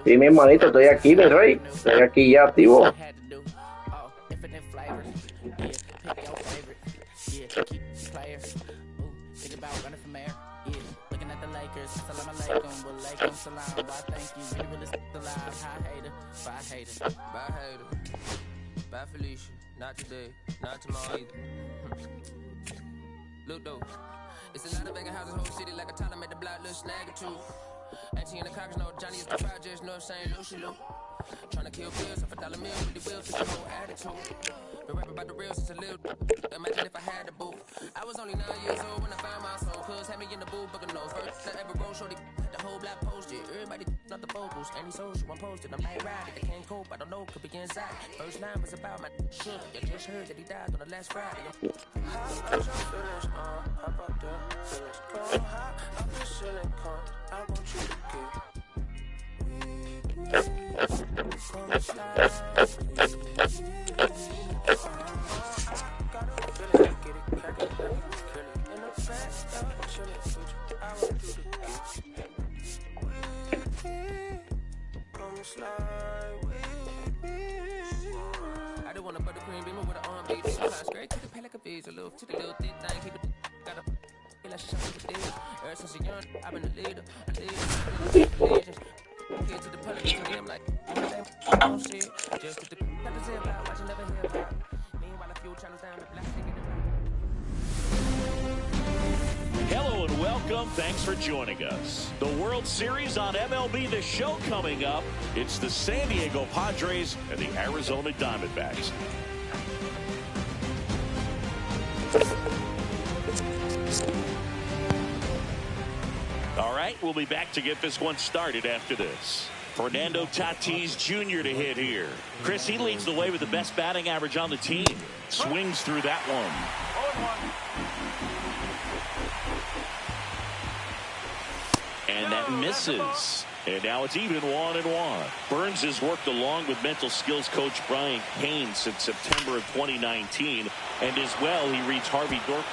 Sí, mi hermanito, estoy aquí, mi rey. Estoy aquí ya activo. Not today, not tomorrow either. Look though, it's a lot of vacant houses, whole city like a town. I made the block look snag or two. 18 in the cockers, no Johnny is the projects, no saying Lucy Lou. Tryna kill bills off $1 meal, really will fit your whole attitude. Been rapping about the real since a little. Imagine if I had the boo. I was only 9 years old when I found my soul. Cuz had me in the booth, booking no first. I ever roll shorty, the whole block posted. Everybody not the vocals, any social I'm posted. I'm like riding, I can't cope, I don't know, could be inside. First line was about my shit. You just heard that he died on the last Friday. How about your feelings, how about the feelings? Go high, I'm just chilling, I want you to get. I don't want a buttercream beamer with an arm beat. Straight to the pay like a visa, little to the little thick thing. Keep it got a feel like she's with the deal. Ever since a young, I've been a leader. Get to the public, to them like I don't see it. Just to the never say about what you never hear about. Meanwhile, a few channels down the block, Hello and welcome. Thanks for joining us. The World Series on MLB The Show coming up. It's the San Diego Padres and the Arizona Diamondbacks. All right, we'll be back to get this one started after this. Fernando Tatis Jr. to hit here. Chris, he leads the way with the best batting average on the team. Swings through that one. And that misses. And now it's even 1-1. Burns has worked along with mental skills coach Brian Kane since September of 2019. And as well, he reads Harvey Dork.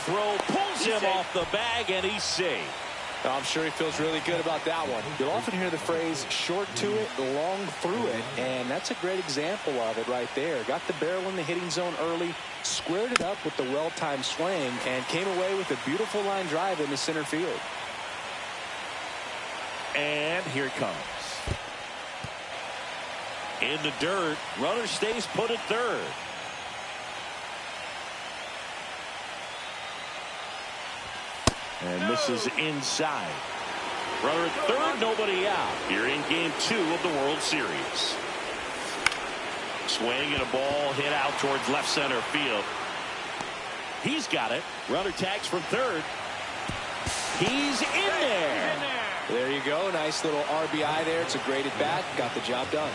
Throw pulls him off the bag, and he's safe. I'm sure he feels really good about that one. You'll often hear the phrase short to it, long through it, and that's a great example of it right there. Got the barrel in the hitting zone early, squared it up with the well-timed swing, and came away with a beautiful line drive into center field. And here it comes. In the dirt, runner stays put at third. And this is inside. Runner at third, nobody out. Here in game 2 of the World Series. Swing and a ball hit out towards left center field. He's got it. Runner tags from third. He's in there. There you go. Nice little RBI there. It's a great at bat. Got the job done.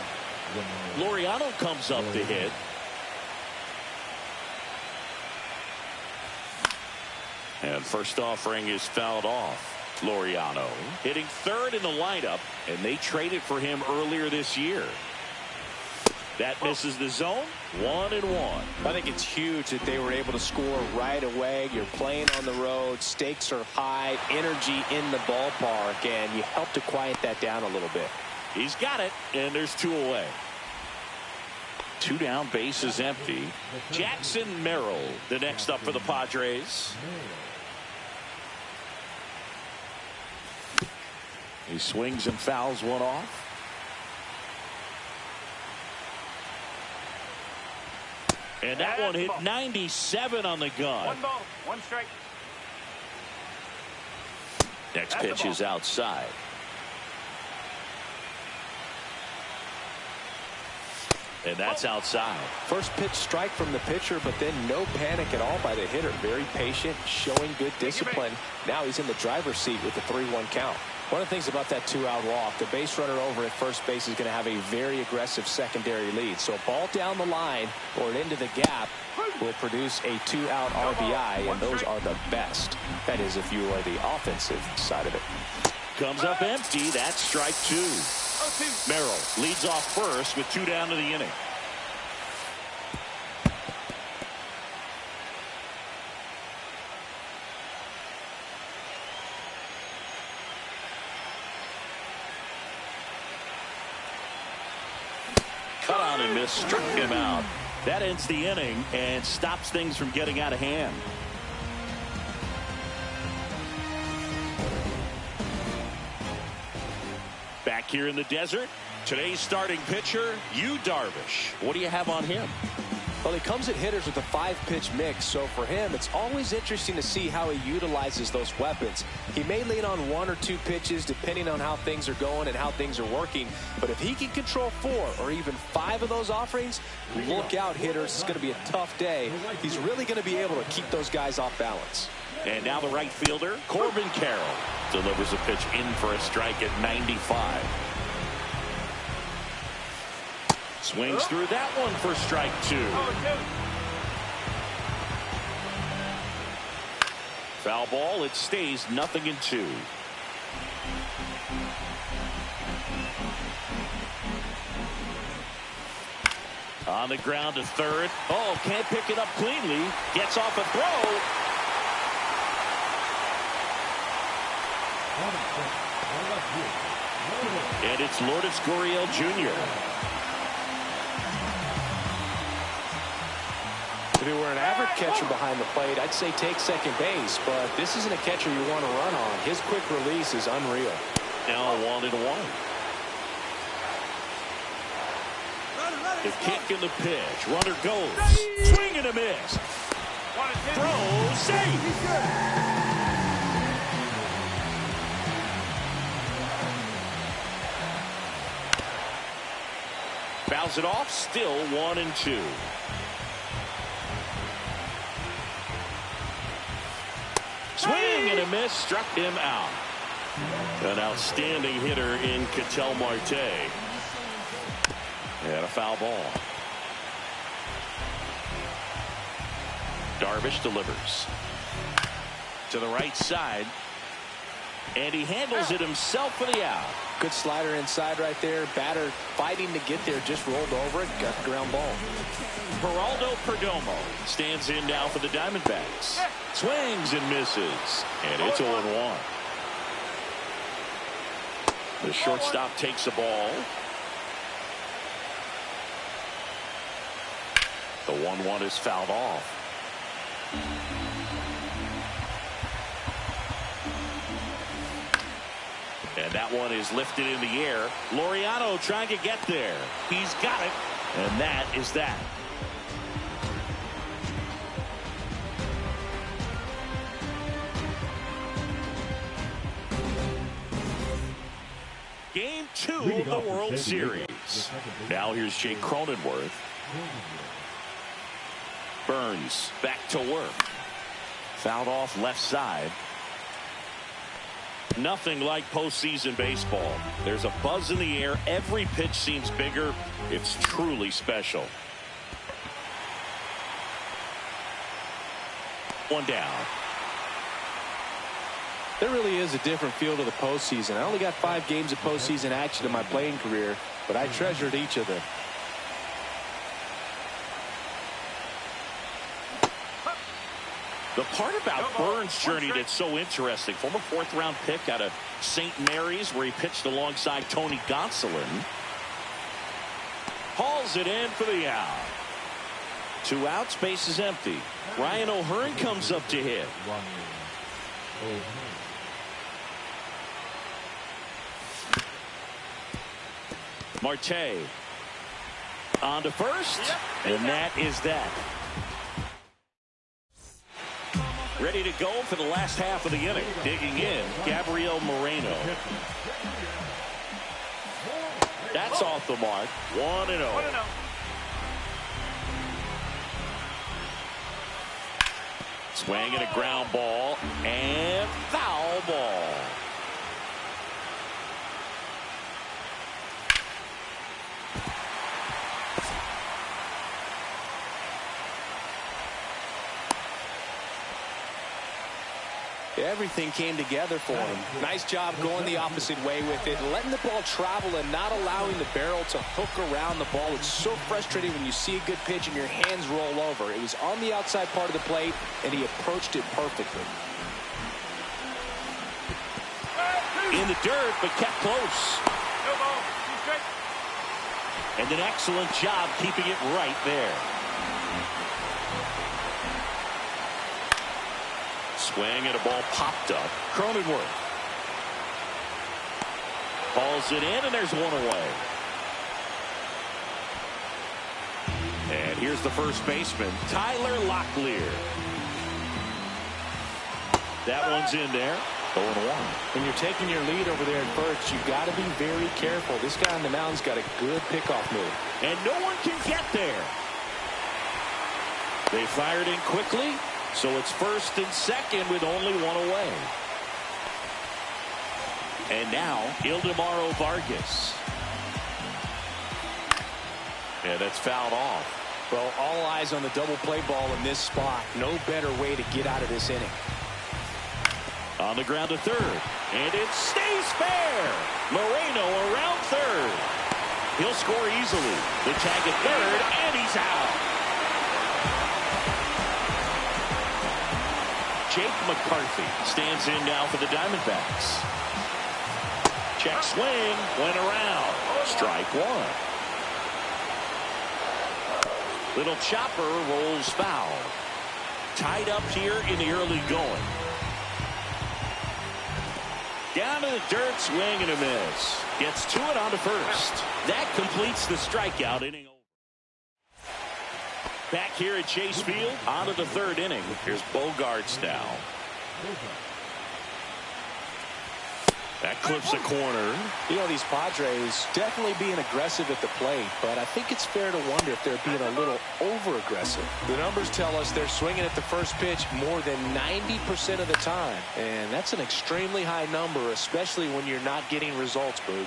Laureano comes up to hit. And first offering is fouled off. Laureano hitting third in the lineup, and they traded for him earlier this year. That misses the zone. 1-1. I think it's huge that they were able to score right away. You're playing on the road. Stakes are high. Energy in the ballpark, and you help to quiet that down a little bit. He's got it, and there's 2 away. 2 down, base is empty. Jackson Merrill, the next up for the Padres. He swings and fouls one off. And that one hit 97 on the gun. 1 ball, 1 strike. Next pitch is outside. And that's outside. First pitch strike from the pitcher, but then no panic at all by the hitter. Very patient, showing good discipline. Now he's in the driver's seat with the 3-1 count. One of the things about that 2-out walk, the base runner over at first base is going to have a very aggressive secondary lead. So a ball down the line or into the gap will produce a 2-out RBI, and those are the best. That is if you are the offensive side of it. Comes up empty. That's strike 2. Merrill leads off first with 2 down to the inning. Cut on and miss, struck him out. That ends the inning and stops things from getting out of hand. Back here in the desert, today's starting pitcher, Yu Darvish. What do you have on him? Well, he comes at hitters with a 5-pitch mix, so for him, it's always interesting to see how he utilizes those weapons. He may lean on 1 or 2 pitches depending on how things are going and how things are working, but if he can control 4 or even 5 of those offerings, look out, hitters. It's going to be a tough day. He's really going to be able to keep those guys off balance. And now the right fielder, Corbin Carroll, delivers a pitch in for a strike at 95. Swings through that one for strike 2. Foul ball. It stays 0-2. On the ground to third. Oh, can't pick it up cleanly. Gets off a throw. And it's Lourdes Gurriel Jr. If he were an average catcher behind the plate, I'd say take second base, but this isn't a catcher you want to run on. His quick release is unreal. Now 1-1. The kick and the pitch. Runner goes. Swing and a miss. Throw. Safe. Fouls it off. Still 1-2. Swing and a miss, struck him out. An outstanding hitter in Ketel Marte. And a foul ball. Darvish delivers. To the right side. And he handles it himself for the out. Good slider inside right there. Batter fighting to get there, just rolled over it, got the ground ball. Geraldo Perdomo stands in now for the Diamondbacks. Swings and misses. And it's 0-1. The shortstop takes the ball. The 1-1 is fouled off. And that one is lifted in the air. Laureano trying to get there. He's got it. And that is that. Game 2 of the World Series. Now here's Jake Cronenworth. Burns back to work. Fouled off left side. Nothing like postseason baseball. There's a buzz in the air. Every pitch seems bigger. It's truly special. One down. There really is a different feel to the postseason. I only got 5 games of postseason action in my playing career, but I treasured each of them. The part about Burns' journey that's so interesting, former 4th-round pick out of St. Mary's, where he pitched alongside Tony Gonsolin. Hauls it in for the out. 2 outs, base is empty. Ryan O'Hearn comes up to hit. Marte on to first, and that is that. Ready to go for the last half of the inning. Digging in, Gabriel Moreno. That's off the mark. 1-0. Swing and a ground ball, and foul ball. Everything came together for him. Nice job going the opposite way with it, letting the ball travel and not allowing the barrel to hook around the ball. It's so frustrating when you see a good pitch and your hands roll over. It was on the outside part of the plate, and he approached it perfectly. In the dirt, but kept close. And an excellent job keeping it right there. Swing and a ball popped up. Cronenworth hauls it in, and there's one away. And here's the first baseman, Tyler Locklear. That one's in there. 0-1. When you're taking your lead over there at first, you've got to be very careful. This guy on the mound's got a good pickoff move. And no one can get there. They fired in quickly, so it's first and second with only one away. And now, Ildemaro Vargas. Yeah, that's fouled off. Well, all eyes on the double play ball in this spot. No better way to get out of this inning. On the ground to third, and it stays fair. Moreno around third. He'll score easily. The tag at third, and he's out. Jake McCarthy stands in now for the Diamondbacks. Check swing, went around. Strike one. Little chopper rolls foul. Tied up here in the early going. Down to the dirt, swing and a miss. Gets to it on to first. That completes the strikeout inning. Back here at Chase Field, on to the third inning. Here's Bogarts now. That clips a corner. You know, these Padres definitely being aggressive at the plate, but I think it's fair to wonder if they're being a little over-aggressive. The numbers tell us they're swinging at the first pitch more than 90% of the time, and that's an extremely high number, especially when you're not getting results, Boog.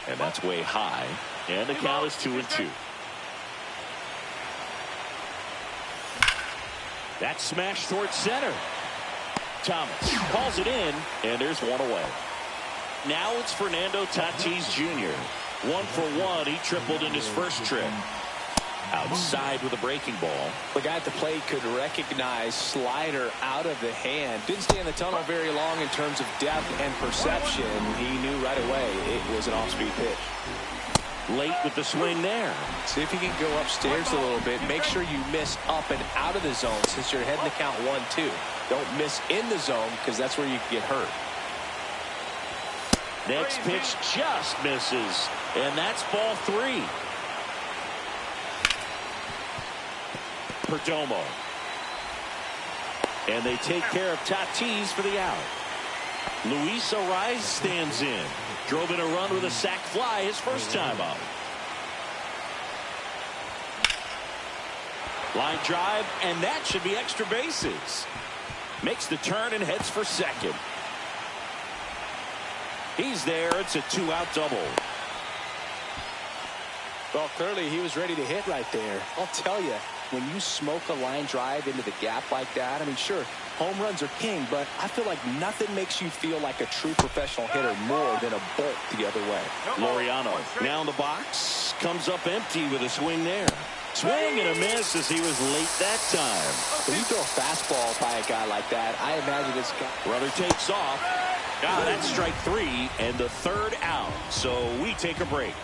And that's way high, and the count is 2-2. That smash towards center. Thomas calls it in, and there's one away. Now it's Fernando Tatis Jr. 1 for 1. He tripled in his first trip. Outside with a breaking ball. The guy at the plate could recognize slider out of the hand. Didn't stay in the tunnel very long in terms of depth and perception. He knew right away it was an off-speed pitch. Late with the swing there. See if you can go upstairs a little bit. Make sure you miss up and out of the zone since you're heading to count 1-2. Don't miss in the zone because that's where you can get hurt. Next pitch just misses, and that's ball 3. Perdomo. And they take care of Tatis for the out. Luis Ariz stands in. Drove in a run with a sac fly his first time out. Line drive, and that should be extra bases. Makes the turn and heads for second. He's there. It's a 2-out double. Well, clearly he was ready to hit right there. I'll tell you, when you smoke a line drive into the gap like that, I mean, sure, home runs are king, but I feel like nothing makes you feel like a true professional hitter more than a bolt the other way. Laureano now in the box. Comes up empty with a swing there. Swing and a miss as he was late that time. When you throw a fastball by a guy like that, I imagine this guy. Runner takes off. That's strike 3 and the third out. So we take a break.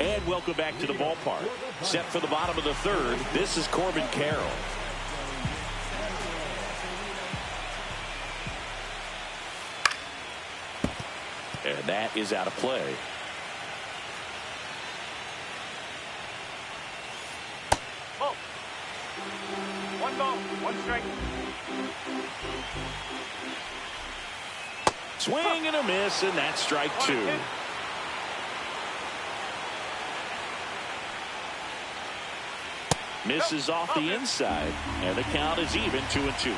And welcome back to the ballpark. Set for the bottom of the third. This is Corbin Carroll. And that is out of play. Oh. 1 ball, 1 strike. Swing and a miss, and that's strike 2. Misses off the inside, and the count is even 2-2.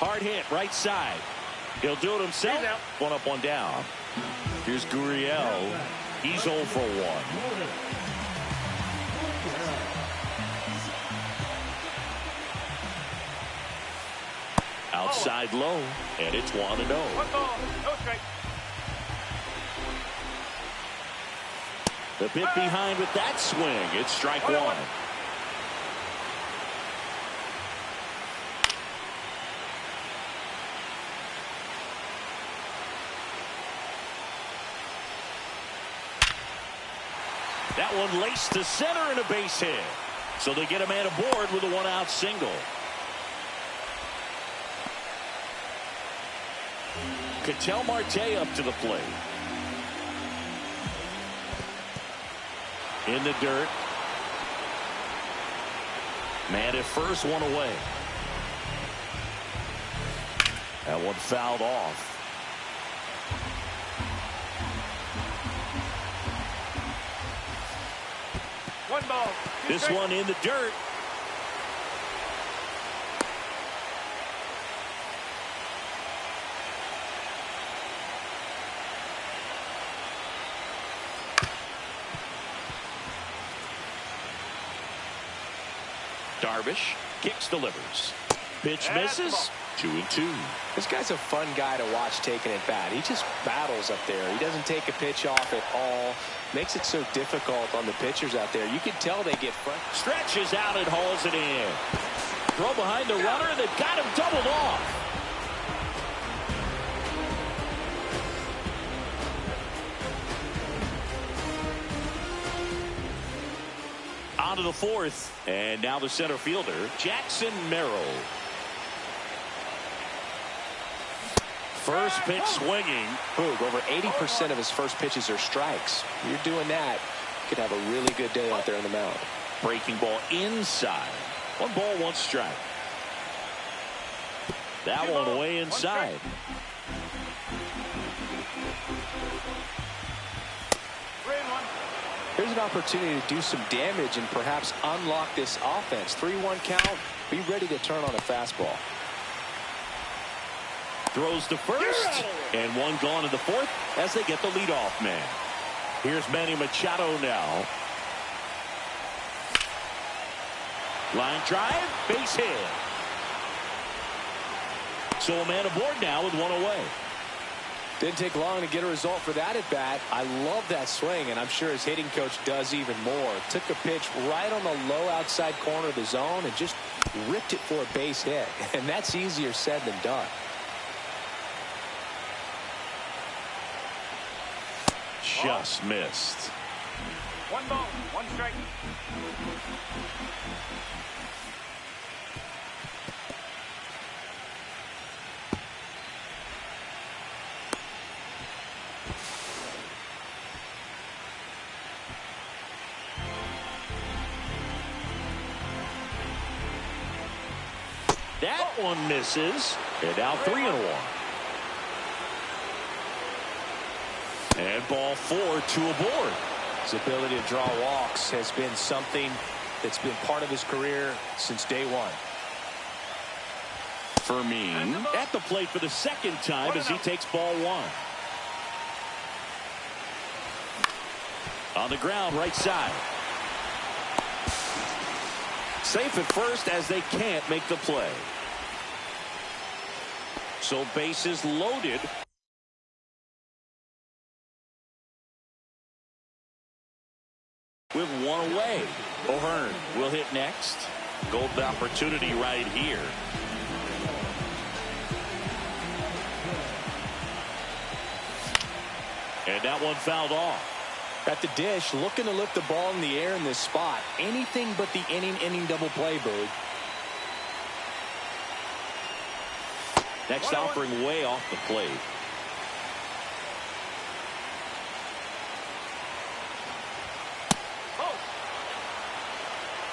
Hard hit, right side. He'll do it himself. 1 up, 1 down. Here's Gurriel. He's 0 for 1. Outside low, and it's 1-0. 1 ball, no strike. A bit behind with that swing. It's strike one. That one laced to center and a base hit. So they get a man aboard with a one-out single. Ketel Marte up to the plate. In the dirt. Man at first, one away. That one fouled off. One ball. This one in the dirt. Darvish kicks, delivers. Pitch misses. 2-2. This guy's a fun guy to watch taking at bat. He just battles up there. He doesn't take a pitch off at all. Makes it so difficult on the pitchers out there. You can tell they get front. Stretches out and hauls it in. Throw behind the runner. They've got him doubled off. On to the fourth. And now the center fielder, Jackson Merrill. First pitch swinging. Boog, over 80% of his first pitches are strikes. You're doing that, you could have a really good day out there on the mound. Breaking ball inside. 1 ball, 1 strike. That one way inside. Here's an opportunity to do some damage and perhaps unlock this offense. 3-1 count. Be ready to turn on a fastball. Throws to first, and one gone in the fourth as they get the leadoff man. Here's Manny Machado now. Line drive, base hit. So a man aboard now with one away. Didn't take long to get a result for that at bat. I love that swing, and I'm sure his hitting coach does even more. Took a pitch right on the low outside corner of the zone and just ripped it for a base hit. And that's easier said than done. Just missed. 1 ball, 1 strike. That one misses. And now 3-1. And ball 4, 2 aboard. His ability to draw walks has been something that's been part of his career since day one. Fermin at the plate for the second time as he takes ball 1. On the ground, right side. Safe at first as they can't make the play. So bases loaded. With one away. O'Hearn will hit next. Golden opportunity right here. And that one fouled off. At the dish, looking to lift the ball in the air in this spot. Anything but the inning double play, Boog. Next offering way off the plate.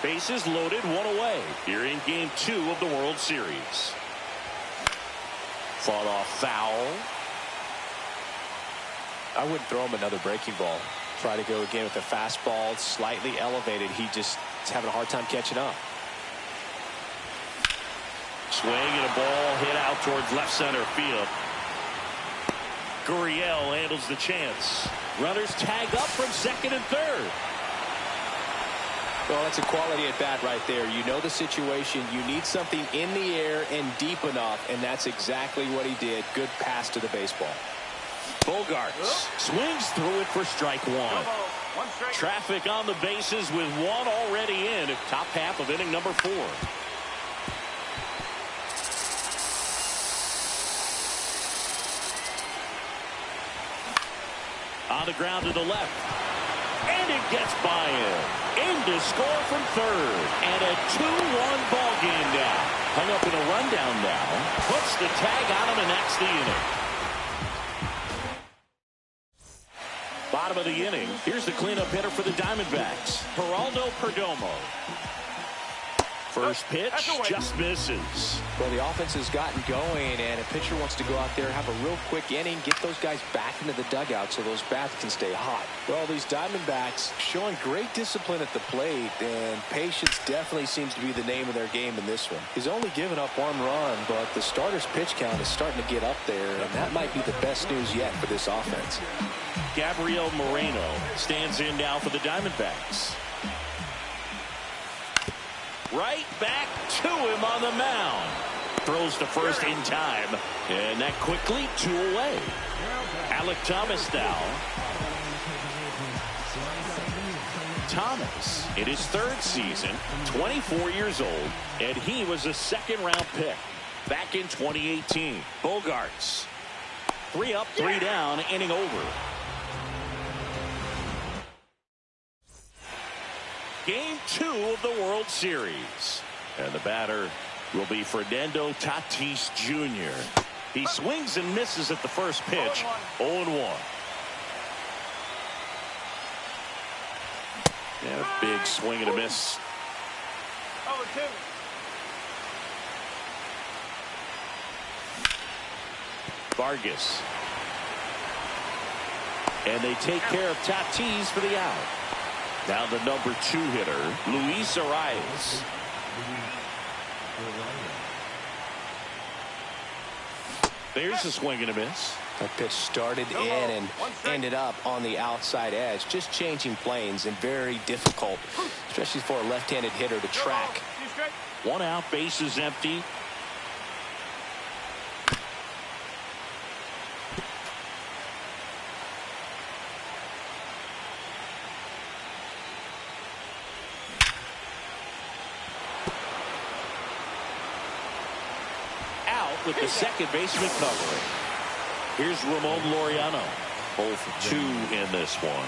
Bases loaded, one away. Here in game 2 of the World Series. Fought off foul. I wouldn't throw him another breaking ball. Try to go again with a fastball, slightly elevated. He just is having a hard time catching up. Swing and a ball hit out towards left center field. Gurriel handles the chance. Runners tag up from second and third. Well, that's a quality at bat right there. You know the situation. You need something in the air and deep enough, and that's exactly what he did. Good pass to the baseball. Bogarts swings through it for strike 1. strike. Traffic on the bases with one already in at top half of inning number 4. On the ground to the left. And it gets by him. In to score from third. And a 2-1 ball game now. Hung up in a rundown now. Puts the tag on him, and that's the inning. Bottom of the inning. Here's the cleanup hitter for the Diamondbacks, Geraldo Perdomo. First pitch just misses. Well, the offense has gotten going, and a pitcher wants to go out there, have a real quick inning, get those guys back into the dugout so those bats can stay hot. Well, these Diamondbacks showing great discipline at the plate, and patience definitely seems to be the name of their game in this one. He's only given up 1 run, but the starter's pitch count is starting to get up there, and that might be the best news yet for this offense. Gabriel Moreno stands in now for the Diamondbacks. Right back to him on the mound. Throws to first in time. And that quickly 2 away. Alek Thomas now. Thomas in his 3rd season, 24 years old, and he was a 2nd-round pick back in 2018. Bogarts. 3 up, 3 down, inning over. Game 2 of the World Series. And the batter will be Fernando Tatis Jr. He swings and misses at the first pitch. 0-1. And a big swing and a miss. 0-2. Vargas. And they take care of Tatis for the out. Now the number 2 hitter, Luis Arias. There's a swing and a miss. That pitch started in and ended up on the outside edge. Just changing planes and very difficult, especially for a left-handed hitter to track. 1 out, bases empty. With the second baseman covering. Here's Ramon Laureano. 0-2 in this one.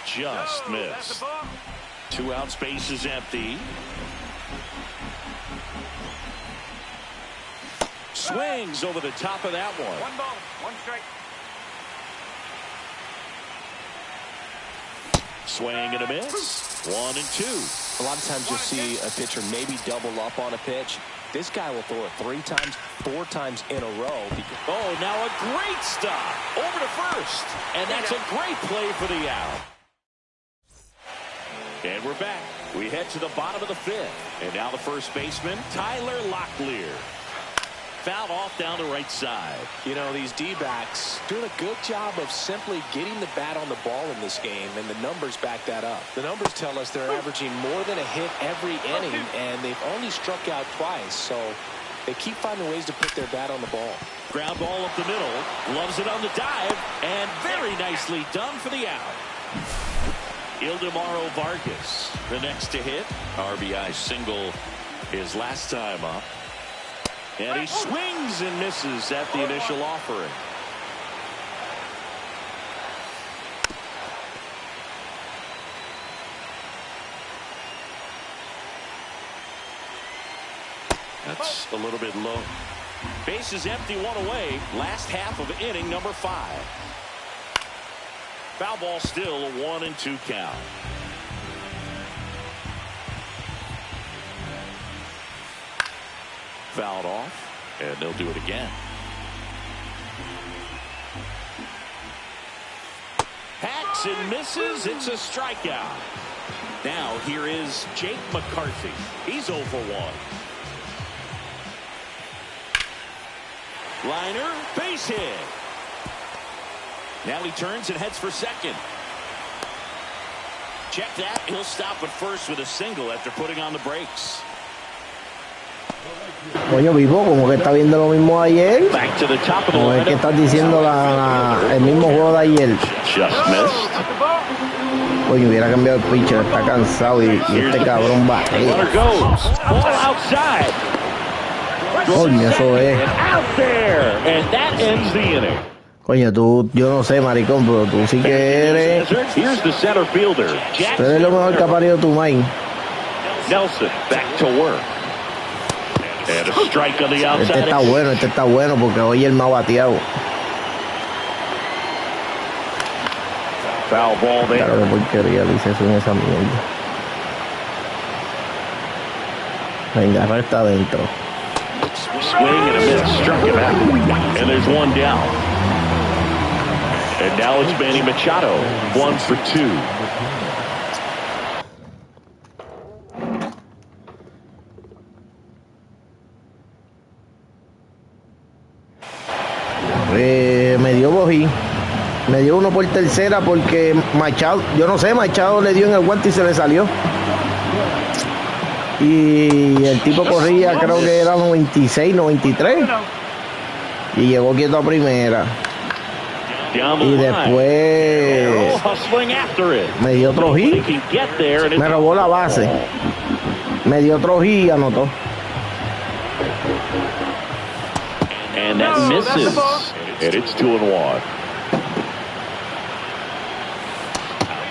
Just missed. 2 outs, bases empty. Swings over the top of that one. 1 ball, 1 strike. Swing and a miss. 1-2. A lot of times you'll see a pitcher maybe double up on a pitch. This guy will throw it 3 times, 4 times in a row. Oh, now a great stop over to first. And that's a great play for the out. And we're back. We head to the bottom of the 5th. And now the first baseman, Tyler Locklear. Fouled off down the right side. You know, these D-backs doing a good job of simply getting the bat on the ball in this game, and the numbers back that up. The numbers tell us they're averaging more than a hit every inning, and they've only struck out twice, so they keep finding ways to put their bat on the ball. Ground ball up the middle. Loves it on the dive, and very nicely done for the out. Ildemaro Vargas, the next to hit. RBI single his last time up. And he swings and misses at the initial offering. That's a little bit low. Bases empty, 1 away. Last half of inning number 5. Foul ball still, a 1-2 count. Fouled off, and they'll do it again. Hacks and misses. It's a strikeout. Now here is Jake McCarthy. He's 0 for 1. Liner, base hit. Now he turns and heads for second. Check that. He'll stop at first with a single after putting on the brakes. Coño, Vivo, como que está viendo lo mismo ayer. Back to the top of the Como es que lineup. estás diciendo el mismo juego de ayer. Just missed. Coño, hubiera cambiado el pitcher, está cansado y este cabrón va. Runner goes. Ball outside. Coño, eso es. And out there. And that ends the inning. Coño, tú, yo no sé, maricón, pero tú sí que eres. Here's the center fielder. Tú eres lo mejor que ha parido tu maíz. Nelson back to work. And a strike on the outside. Este está bueno porque hoy el más bateado. Foul ball there. Claro, qué porquería dice eso en esa mierda. Venga, resta adentro. Swing and a miss. Struck him out. And there's one down. And now it's Manny Machado. 1 for 2. Me dio bojí. Me dio uno por tercera porque Machado, yo no sé, Machado le dio en el guante y se le salió. Y el tipo corría, creo que era 96, 93. Y llegó quieto a primera. Y después me dio otro hit. Me robó la base. Me dio otro hit y anotó. And that misses. And it's 2-1.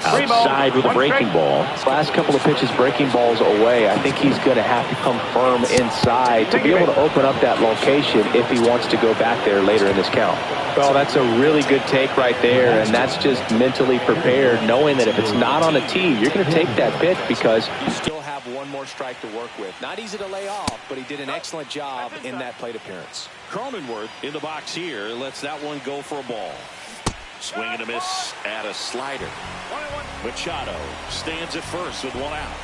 Outside with a breaking ball. Last couple of pitches, breaking balls away. I think he's going to have to come firm inside to be able to open up that location if he wants to go back there later in this count. Well, that's a really good take right there, and that's just mentally prepared, knowing that if it's not on a tee, you're going to take that pitch because you still have one more strike to work with. Not easy to lay off, but he did an excellent job in that plate appearance. Cronenworth in the box here lets that one go for a ball. Swing and a miss at a slider. Machado stands at first with one out.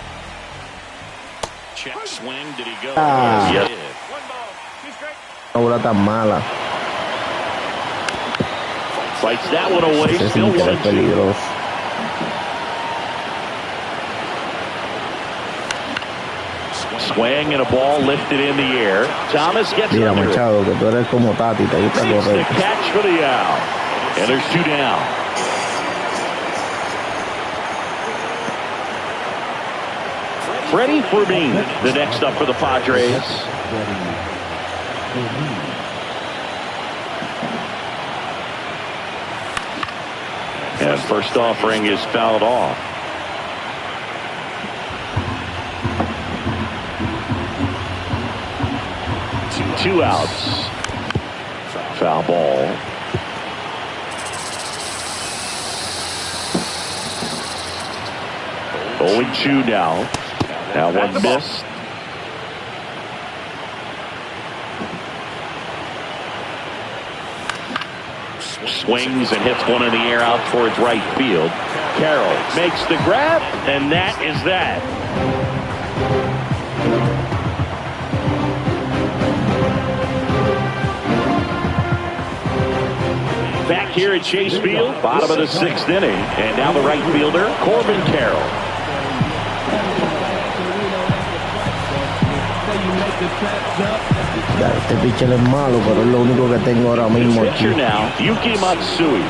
Check swing. Did he go? Ah. Yes, he did. Una bola tan mala. Fights that one away. Ese Still sí que era 1-2. peligroso. Swing and a ball lifted in the air. Thomas gets Mira, under Machado, que tú eres como Tati, te gusta it. Makes the correr. catch for the out. And there's 2 down. Freddie Fermin, the next up for the Padres. And first offering is fouled off. Two outs. Foul ball. Only 2 now. Now one missed. Swings and hits one in the air out towards right field. Carroll makes the grab, and that is that. Back here at Chase Field, bottom of the 6th inning, and now the right fielder, Corbin Carroll. Este pitcher es malo, pero es lo único que tengo ahora mismo aquí. Pitcher now, Yuki Matsui.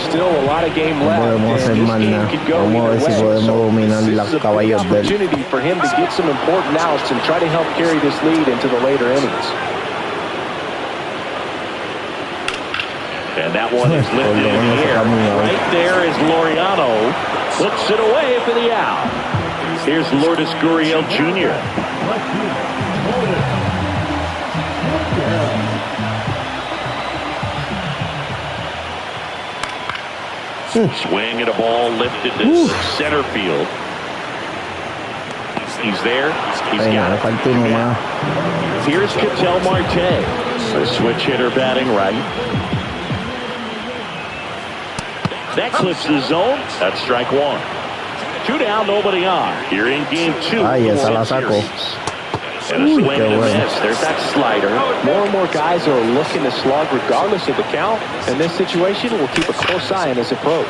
Still a lot of game No left. podemos hacer and this más game nada. could go Vamos a ver either si way. podemos So dominar this los is a big caballos de él. opportunity for him to get some important outs and try to help carry this lead into the later innings. And that one is lifted in the air. Right there is Laureano. Puts it away for the out. Here's Lourdes Gurriel Jr. Swing and a ball lifted to center field. He's there. He's Venga, got le it. falta uno más. Here's Ketel Marte. A switch hitter batting right. That clips the zone. That's strike 1. 2 down, nobody on. Here in game 2. Ay, esa la sacó. And a Uy, swing qué and a bueno. miss. There's that slider. More and more guys are looking to slug regardless of the count. In this situation, we'll keep a close eye on his approach.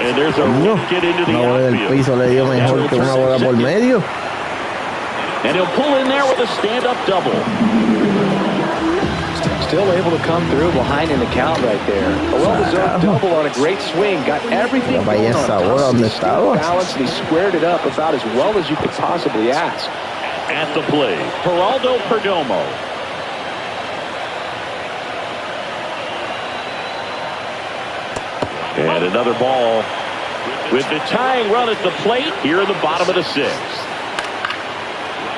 And there's a No, get into the una bola del outfield. piso le dio mejor que una bola por medio. And he'll pull in there with a stand-up double. Still able to come through behind in the count right there. A well-deserved double on a great swing. Got everything going on. He stayed balanced and he squared it up about as well as you could possibly ask. At the plate, Geraldo Perdomo. And another ball. With the tying run at the plate here in the bottom of the sixth.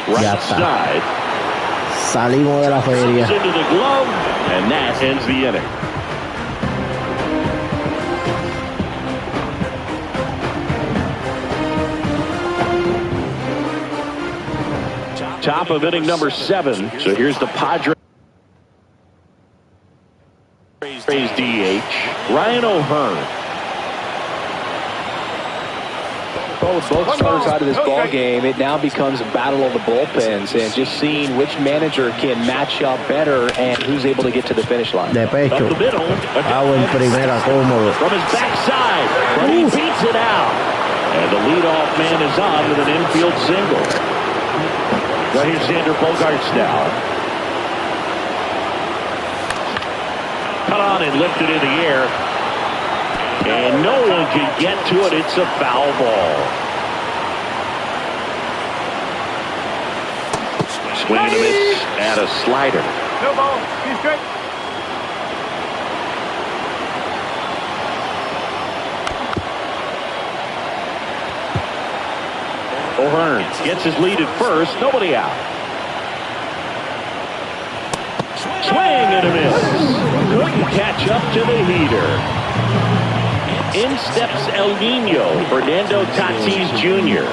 Right side. Salimos de la feria. Into the glove, and that ends the inning. Top of inning number 7. So here's the Padres DH, Ryan O'Hearn. Well, with both starters out of this ball game, it now becomes a battle of the bullpens and just seeing which manager can match up better and who's able to get to the finish line. De pecho. Up the middle. En primera, cómodo. From his backside, but he beats it out. And the leadoff man is on with an infield single. Right here's Xander Bogaerts now. Cut on and lifted in the air. And no one can get to it. It's a foul ball. Swing and a miss and a slider. No ball. 2 strike. O'Hearn gets his lead at first. Nobody out. Swing and a miss. Couldn't catch up to the heater. In steps El Nino, Fernando Tatis Jr.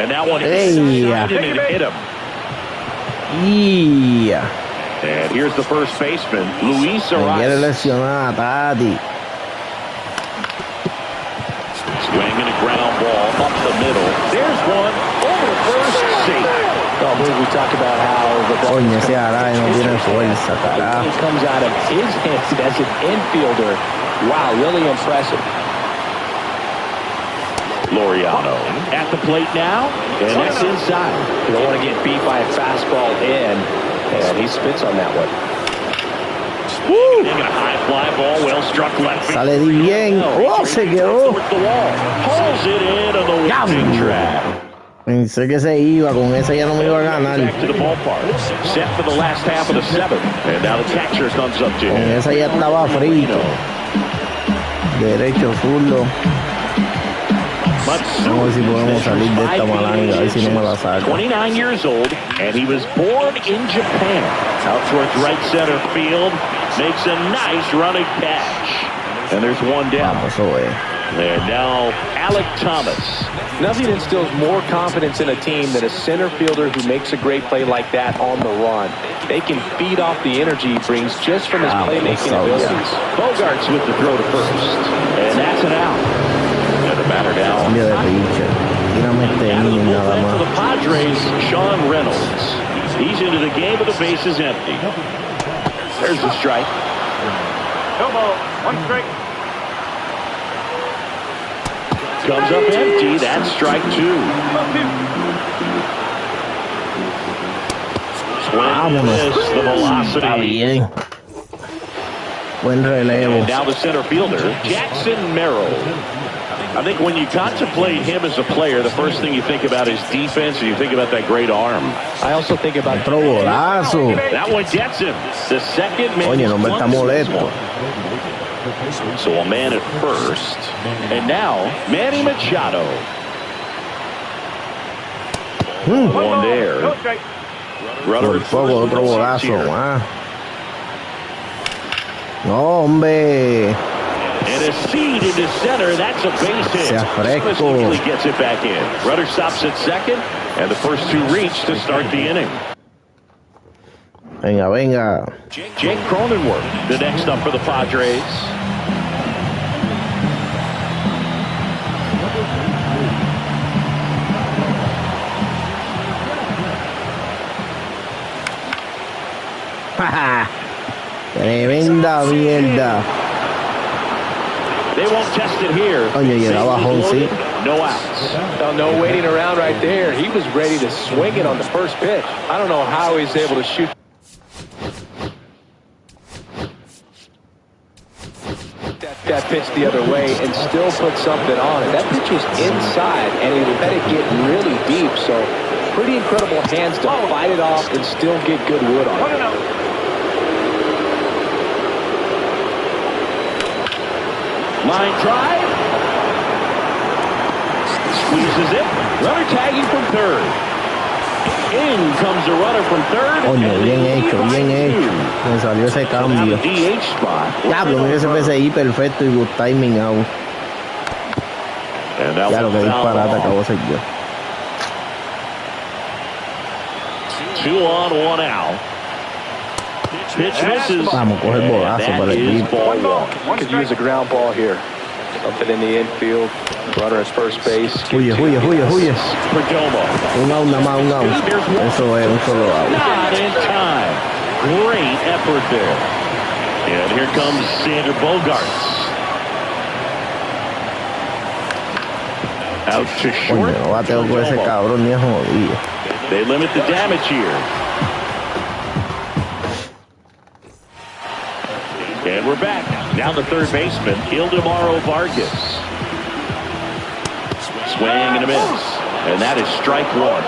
And that one hit him. Yeah. And here's the first baseman, Luis Quiere Arias. lesionar a Tati. Swing and a ground ball up the middle. There's one over the first safe. Well, we talked about how the ball Coño, ese Aray no tiene fuerza, carajo. it comes out of his hands as an infielder. Wow, really impressive. Laureano at the plate now, and that's inside. You don't want to get beat by a fastball in, and he spits on that one. Woo! A high fly ball, well struck left. Sale de bien. Oh, se quedó. The wall. Pulls it in on the warning track. Pensé que se iba, con esa ya no me iba a ganar. Back to the ballpark. Set for the last half of the 7th. And now the catcher comes up to Con him. esa ya estaba frito. Derecho, zurdo. Vamos a ver si podemos salir de esta malanga, a ver si no me la saca. 29 years old, and he was born in Japan. Out towards right center field, makes a nice running catch. And there's one down. Vamos, eso es. And now Alec Thomas. Nothing instills more confidence in a team than a center fielder who makes a great play like that on the run. They can feed off the energy he brings just from his playmaking abilities. Bogaerts with the throw to first. And that's an out. And the batter now. Cambio de pitcher. Tírame este inning nada For más. the Padres, Sean Reynolds. He's into the game with the bases empty. There's the strike. No ball. 1 strike. Comes up empty. That's strike 2. Vámonos. The Está velocity. bien. Buen relevo. And now the center fielder, Jackson Merrill. I think when you contemplate him as a player, the first thing you think about is defense, and you think about that great arm. I also think about Otro golazo. That one gets him. The second man. Oye, no me está molesto. So a man at first. And now, Manny Machado. One there. No strike. Por poco, otro golazo más. No, hombre. And a seed into center. That's a base hit. Sea fresco. Smith gets it back in. Rudder stops at second, and the first 2 reach to start the inning. Venga, venga. Jake Cronenworth, the next up for the Padres. Tremenda mierda. They won't test it here. Coño, llegaba bajón, sí. No outs. No waiting around right there. He was ready to swing it on the first pitch. I don't know how he's able to shoot that pitch the other way and still put something on it. That pitch was inside, and he let it get really deep. So pretty incredible hands to fight it off and still get good wood on it. Line drive. Squeezes it. Runner tagging from third. In comes the runner from third. Coño, bien hecho, bien hecho. Me salió ese cambio. DH spot. Diablo, mira ese PCI perfecto y good timing out. Ya lo que disparate acabo de ser yo. 2 on, 1 out. Pitch misses. Vamos, coge el bolazo para el equipo. Could use a ground ball here. Something in the infield. Runner at first base. Huye. Perdomo. Un out nada más, un out. Eso es, un solo out. Not in time. Great effort there. And here comes Sander Bogarts. Out to short. Coño, no bateo con ese cabrón ni es jodido. They limit the damage here. And we're back. Now the third baseman, Ildemaro Vargas. Swing and a miss. And that is strike one.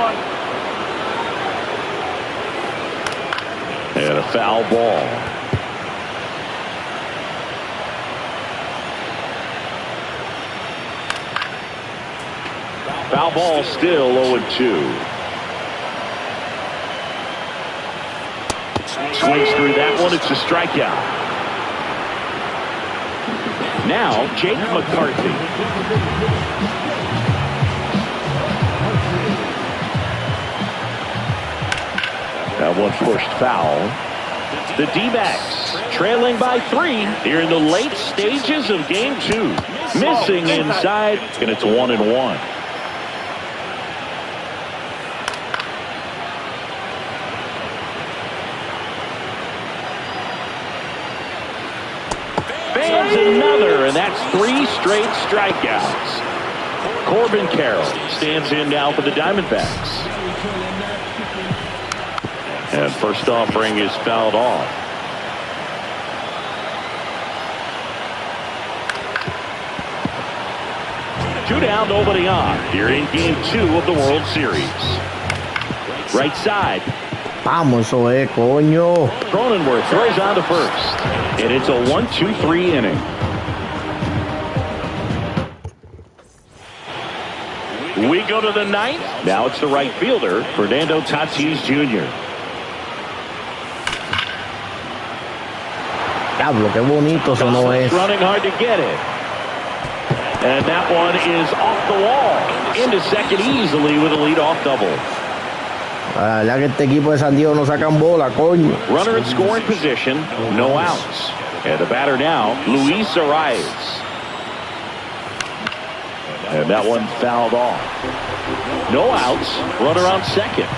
And a foul ball. Foul ball still 0-2. Swings through that one. It's a strikeout. Now, Jake McCarthy. That one pushed foul. The D-backs trailing by 3 here in the late stages of game 2. Missing inside, and it's 1-1. Another, and that's 3 straight strikeouts. Corbin Carroll stands in now for the Diamondbacks. And first offering is fouled off. Two down, nobody on. Here in game 2 of the World Series. Right side. Vamos, eso es, coño. Cronenworth throws on to first. And it's a 1-2-3 inning. We go to the 9th. Now it's the right fielder, Fernando Tatis Jr. Diablo, qué bonito eso no es. Running hard to get it. And that one is off the wall. Into second easily with a leadoff double. La verdad que este equipo de San Diego no sacan bola, coño. Runner in scoring position, no outs. And the batter now, Luis Arias. And that one fouled off. No outs, runner on second.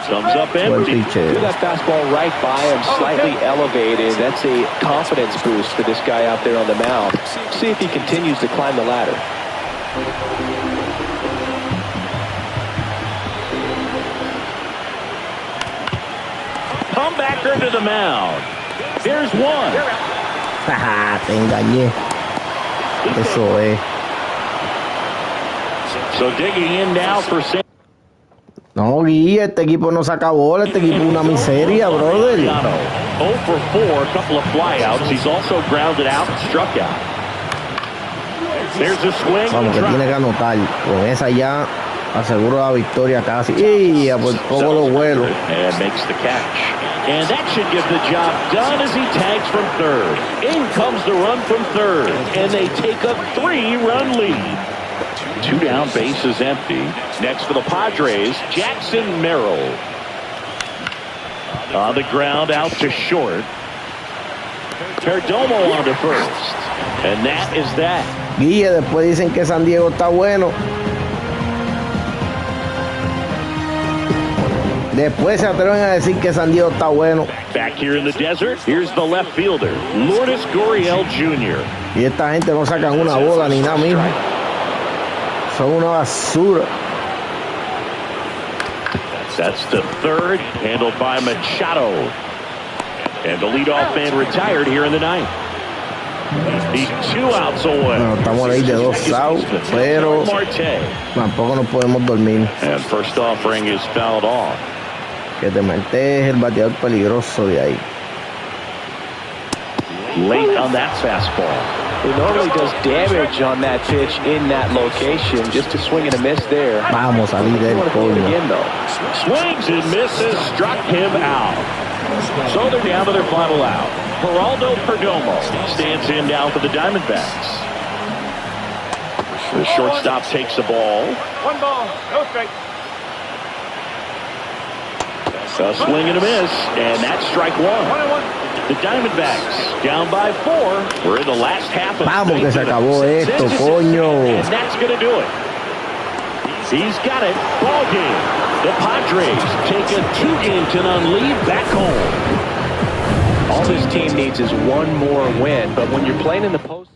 Comes up empty. Threw that fastball right by him, slightly elevated. That's a confidence boost for this guy out there on the mound. See if he continues to climb the ladder. Comebacker to the mound. There's one. Jaja, te engañé. Eso es. So digging in now for Sam. No, Guille, este equipo no saca bola, este equipo es una miseria, brother. 0 for 4, a couple of flyouts. He's also grounded out and struck out. There's a swing. Vamos, que tiene que anotar. Con esa ya aseguro la victoria casi. Y a por poco lo vuelo. And makes the catch. And that should get the job done as he tags from third. In comes the run from third. And they take a 3-run lead. 2 down, bases empty. Next for the Padres, Jackson Merrill. On the ground, out to short. Perdomo on to first. And that is that. Guille, después dicen que San Diego está bueno. Después se atreven a decir que San Diego está bueno. Back here in the desert, here's the left fielder, Lourdes Gurriel Jr. Y esta gente no sacan una bola ni nada mismo. Son una basura. That's the third, handled by Machado. And the leadoff man retired here in the ninth. He's 2 outs away. Bueno, estamos ahí de 2 outs, pero tampoco nos podemos dormir. And first offering is fouled off. Que te metes el bateador peligroso de ahí. Late on that fastball. He normally does damage on that pitch in that location. Just a swing and a miss there. Vamos a salir del coño. Swings and misses, struck him out. So they're down to their final out. Geraldo Perdomo stands in now for the Diamondbacks. The shortstop takes the ball. 1 ball, no strike. A swing and a miss, and that's strike 1. 1-1. The Diamondbacks down by 4. We're in the last half of Vamos que se acabó esto, coño. And that's going to do it. He's got it. Ball game. The Padres take a 2-game to none lead back home. All this team needs is one more win, but when you're playing in the post.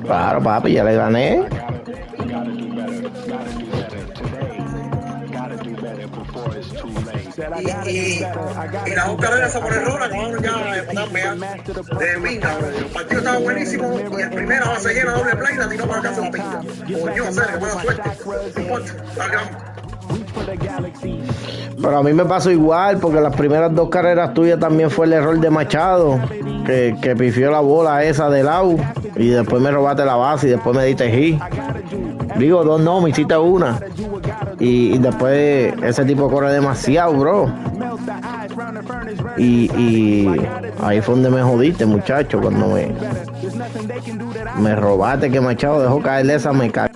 Claro, papi, ya le gané. Y las 2 carreras por error acabaron ya de matarme de pinga. El partido estaba buenísimo y el primera base llena doble play la tiró para casa la pinga. Coño, hacer que buena suerte. No importa, dale, vamos. Pero a mí me pasó igual, porque las primeras 2 carreras tuyas también fue el error de Machado, que pifió la bola esa del out, y después me robaste la base y después me diste hit. Digo, 2 no, me hiciste 1. Y después ese tipo corre demasiado, bro. Y ahí fue donde me jodiste, muchacho, cuando me robaste, que Machado dejó caerle esa meca.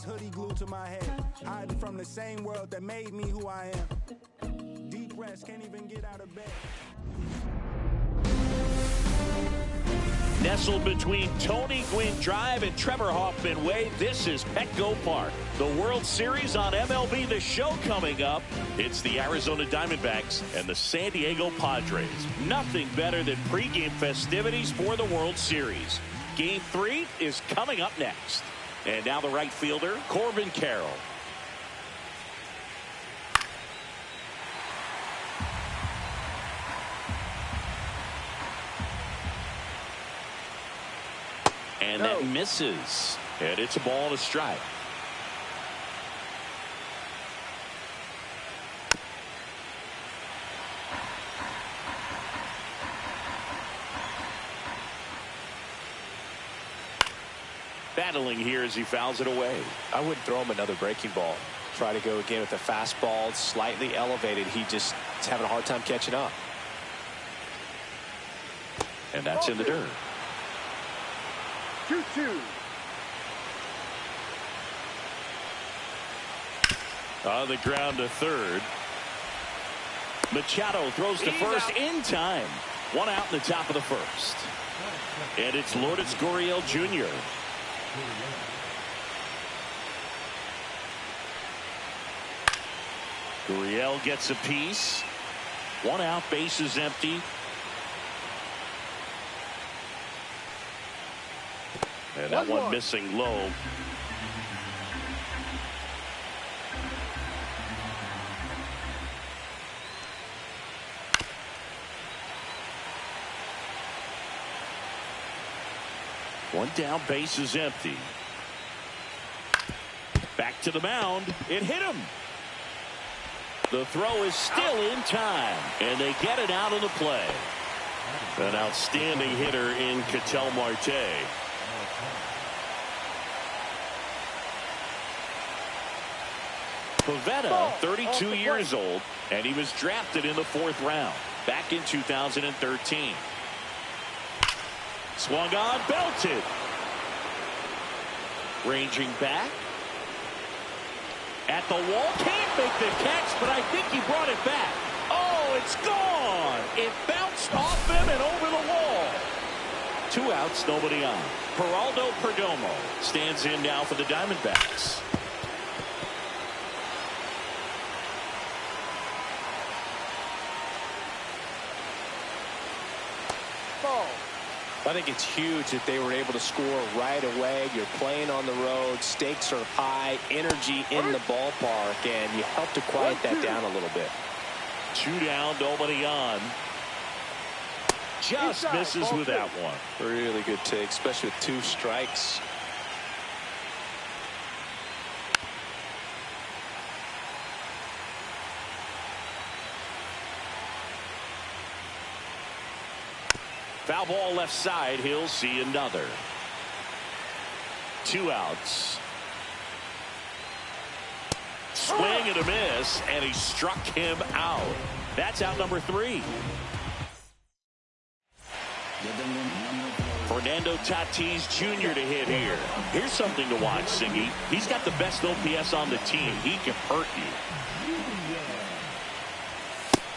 Hoodie glued to my head, hiding from the same world that made me who I am. Deep rest, can't even get out of bed. Nestled between Tony Gwynn Drive and Trevor Hoffman Way, this is Petco Park. The World Series on MLB The Show coming up. It's the Arizona Diamondbacks and the San Diego Padres. Nothing better than pregame festivities for the World Series. Game 3 is coming up next. And now the right fielder, Corbin Carroll. And that misses. And it's a ball and a strike. Battling here as he fouls it away. I wouldn't throw him another breaking ball. Try to go again with the fastball, slightly elevated. He just is having a hard time catching up. And that's in the dirt. 2-2. On the ground to third. Machado throws to first in time. 1 out in the top of the first. And it's Lourdes Gurriel Jr. Gurriel gets a piece. 1 out, base is empty. And that one missing low. One down, base is empty. Back to the mound. It hit him. The throw is still in time, and they get it out of the play. An outstanding hitter in Ketel Marte. Pivetta, 32 years old, and he was drafted in the 4th round back in 2013. Swung on, belted. Ranging back. At the wall, can't make the catch, but I think he brought it back. Oh, it's gone. It bounced off him and over the wall. 2 outs, nobody on. Geraldo Perdomo stands in now for the Diamondbacks. I think it's huge that they were able to score right away. You're playing on the road. Stakes are high. Energy in the ballpark. And you help to quiet that down a little bit. 2 down, nobody on. Just misses with that one. Really good take, especially with 2 strikes. Foul ball left side. He'll see another. 2 outs. Swing and a miss, and he struck him out. That's out number 3. Fernando Tatis Jr. to hit here. Here's something to watch, Singy. He's got the best OPS on the team. He can hurt you.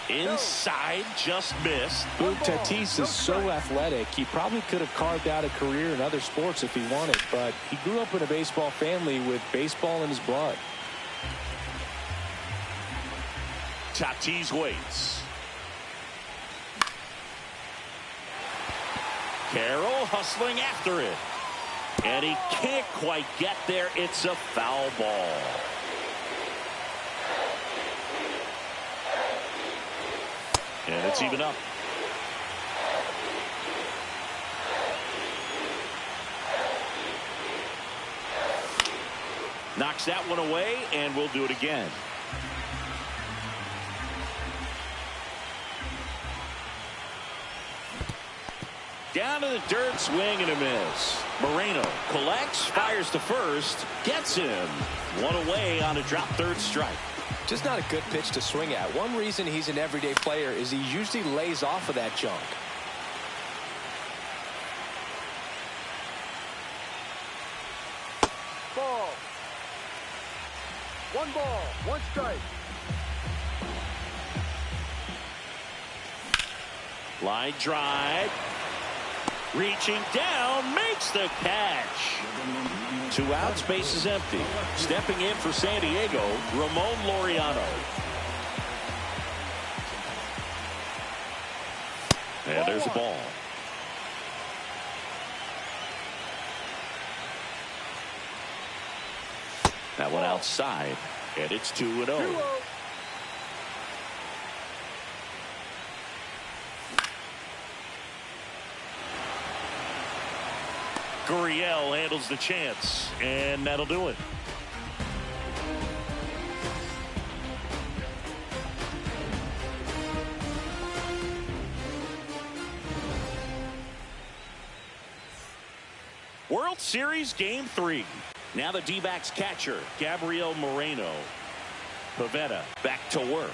Inside, just missed. Tatis is so athletic. He probably could have carved out a career in other sports if he wanted, but he grew up in a baseball family with baseball in his blood. Tatis waits. Carroll hustling after it. And he can't quite get there. It's a foul ball. And it's even up. Knocks that one away, and we'll do it again. Down to the dirt, swing and a miss. Moreno collects, fires to first, gets him. 1 away on a drop third strike. Just not a good pitch to swing at. One reason he's an everyday player is he usually lays off of that junk. Ball. 1 ball, 1 strike. Line drive. Reaching down, makes the catch. 2 outs, base is empty. Stepping in for San Diego, Ramon Laureano. And there's a ball. That one outside, and it's 2-0. Gurriel handles the chance, and that'll do it. World Series Game 3. Now the D-backs catcher, Gabriel Moreno. Pivetta back to work.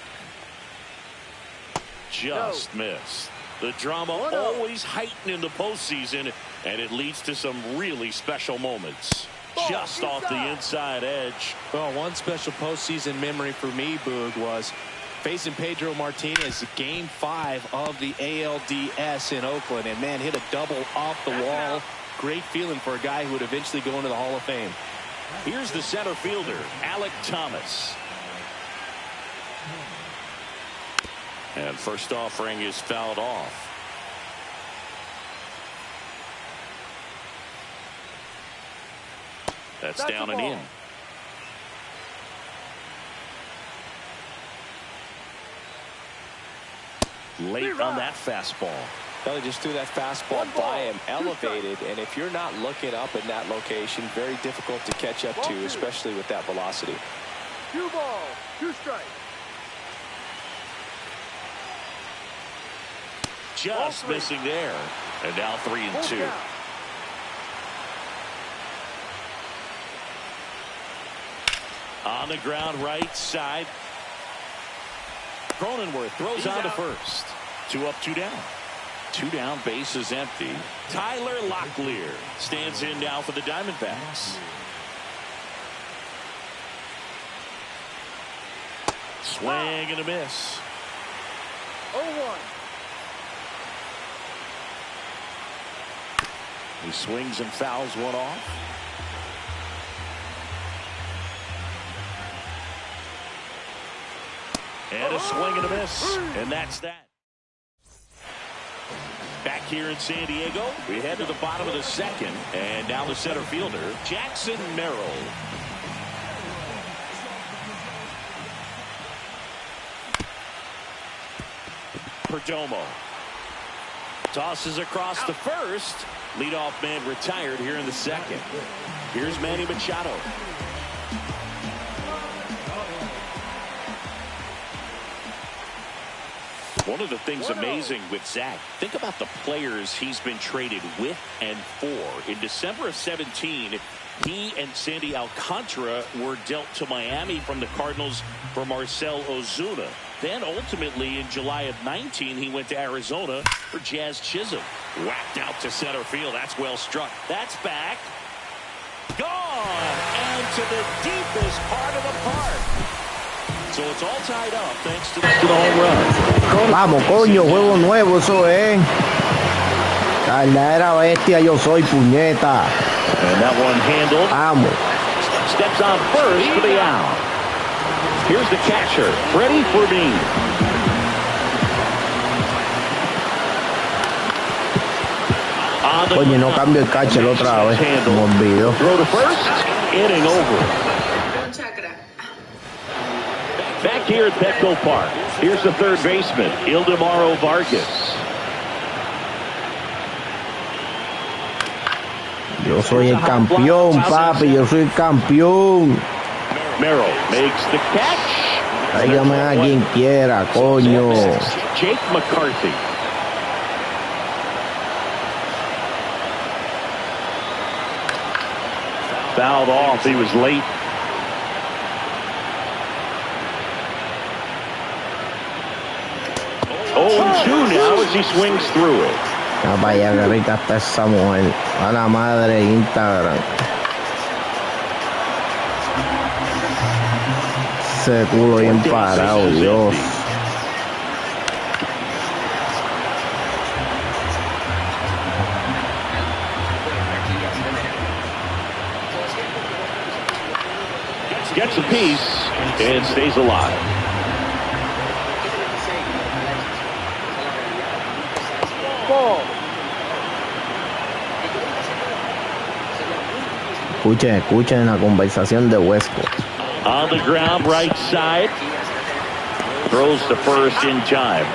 Just missed. The drama always heightened in the postseason, and it leads to some really special moments. Just off the inside edge. Well, one special postseason memory for me, Boog, was facing Pedro Martinez, Game 5 of the ALDS in Oakland, and man, hit a double off the wall. Great feeling for a guy who would eventually go into the Hall of Fame. Here's the center fielder, Alec Thomas. And first offering is fouled off. That's down and in. Late on that fastball. Well, they just threw that fastball by him, elevated, and if you're not looking up in that location, very difficult to catch up to, especially with that velocity. 2 balls, 2 strikes. Just missing there. And now 3-2. On the ground, right side. Cronenworth throws on to first. 2 up, 2 down. 2 down, base is empty. Tyler Locklear stands in now for the Diamondbacks. Swing and a miss. 0-1. He swings and fouls one off. And a swing and a miss. And that's that. Back here in San Diego, we head to the bottom of the second. And now the center fielder, Jackson Merrill. Perdomo tosses across the first. Leadoff man retired here in the second. Here's Manny Machado. One of the things amazing with Zach, think about the players he's been traded with and for. In December of 17, he and Sandy Alcantara were dealt to Miami from the Cardinals for Marcell Ozuna. Then ultimately in July of 19, he went to Arizona for Jazz Chisholm. Whacked out to center field. That's well struck. That's back. Gone. And to the deepest part of the park. So it's all tied up thanks to the home run. Vamos, coño, juego nuevo eso es. Caldera bestia, yo soy puñeta. And that one handled. Vamos. Steps on first for the out. Here's the catcher, Freddie Fermin. Oye, no cambio el catcher otra vez. Me olvido. Throw to first, inning over. Back here at Petco Park, here's the third baseman, Ildemaro Vargas. Yo soy el campeón, papi, yo soy el campeón. Merrill makes the catch. Tráigame a quien quiera, coño. Jake McCarthy. Fouled off, he was late. Oh, 2 now as he swings through it. Ya vaya, que rica está esa mujer. A la madre Instagram. Ese culo bien parado, Dios. Gets a piece and stays alive. Escuchen la conversación de Huesco. On the ground, right side. Throws to first in time.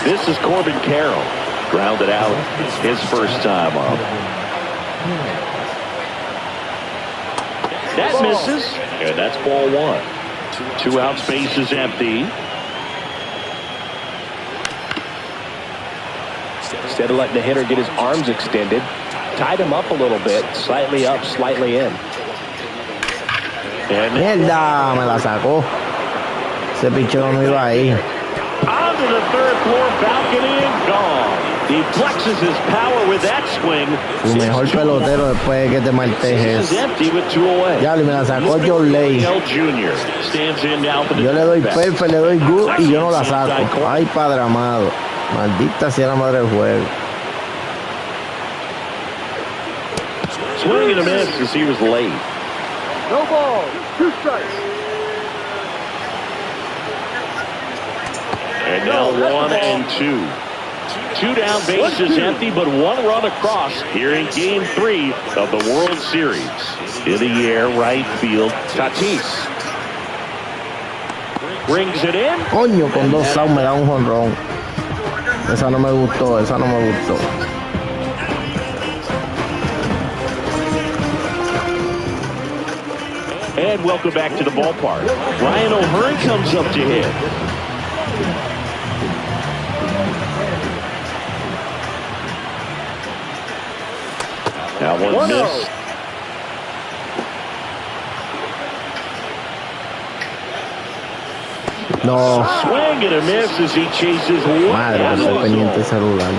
This is Corbin Carroll. Grounded out his first time up. That misses, and that's ball 1. 2 outs, base is empty. Instead of letting the hitter get his arms extended, tied him up a little bit, slightly up, slightly in. Mierda, me la sacó. Ese picheo no iba ahí. Onto the third floor balcony and gone. He flexes his power with that swing. Su mejor pelotero después de que te martejes. Ya, me la sacó John Ley. Yo le doy perfect, le doy good y yo no la saco. Ay, padre amado. Maldita sea la madre del juego. Swing and a miss as he was late. No ball, 2 strikes. And now 1-2. Two down, bases empty, but one run across here in Game 3 of the World Series. In the air, right field, Tatis. Brings it in. Coño, con 2 outs me da un jonrón. Esa no me gustó, esa no me gustó. And welcome back to the ballpark. Ryan O'Hearn comes up to hit. That one missed. No. Swing and a miss as he chases one. Madre, que estoy pendiente el celular.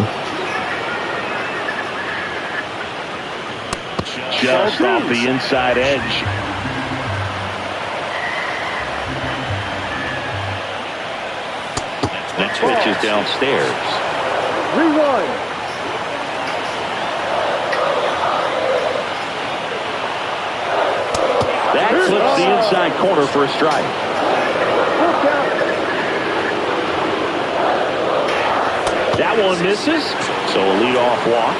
Just off the inside edge. Next pitch is downstairs. 3-1. That flips the inside corner for a strike. That one misses, so a leadoff walk.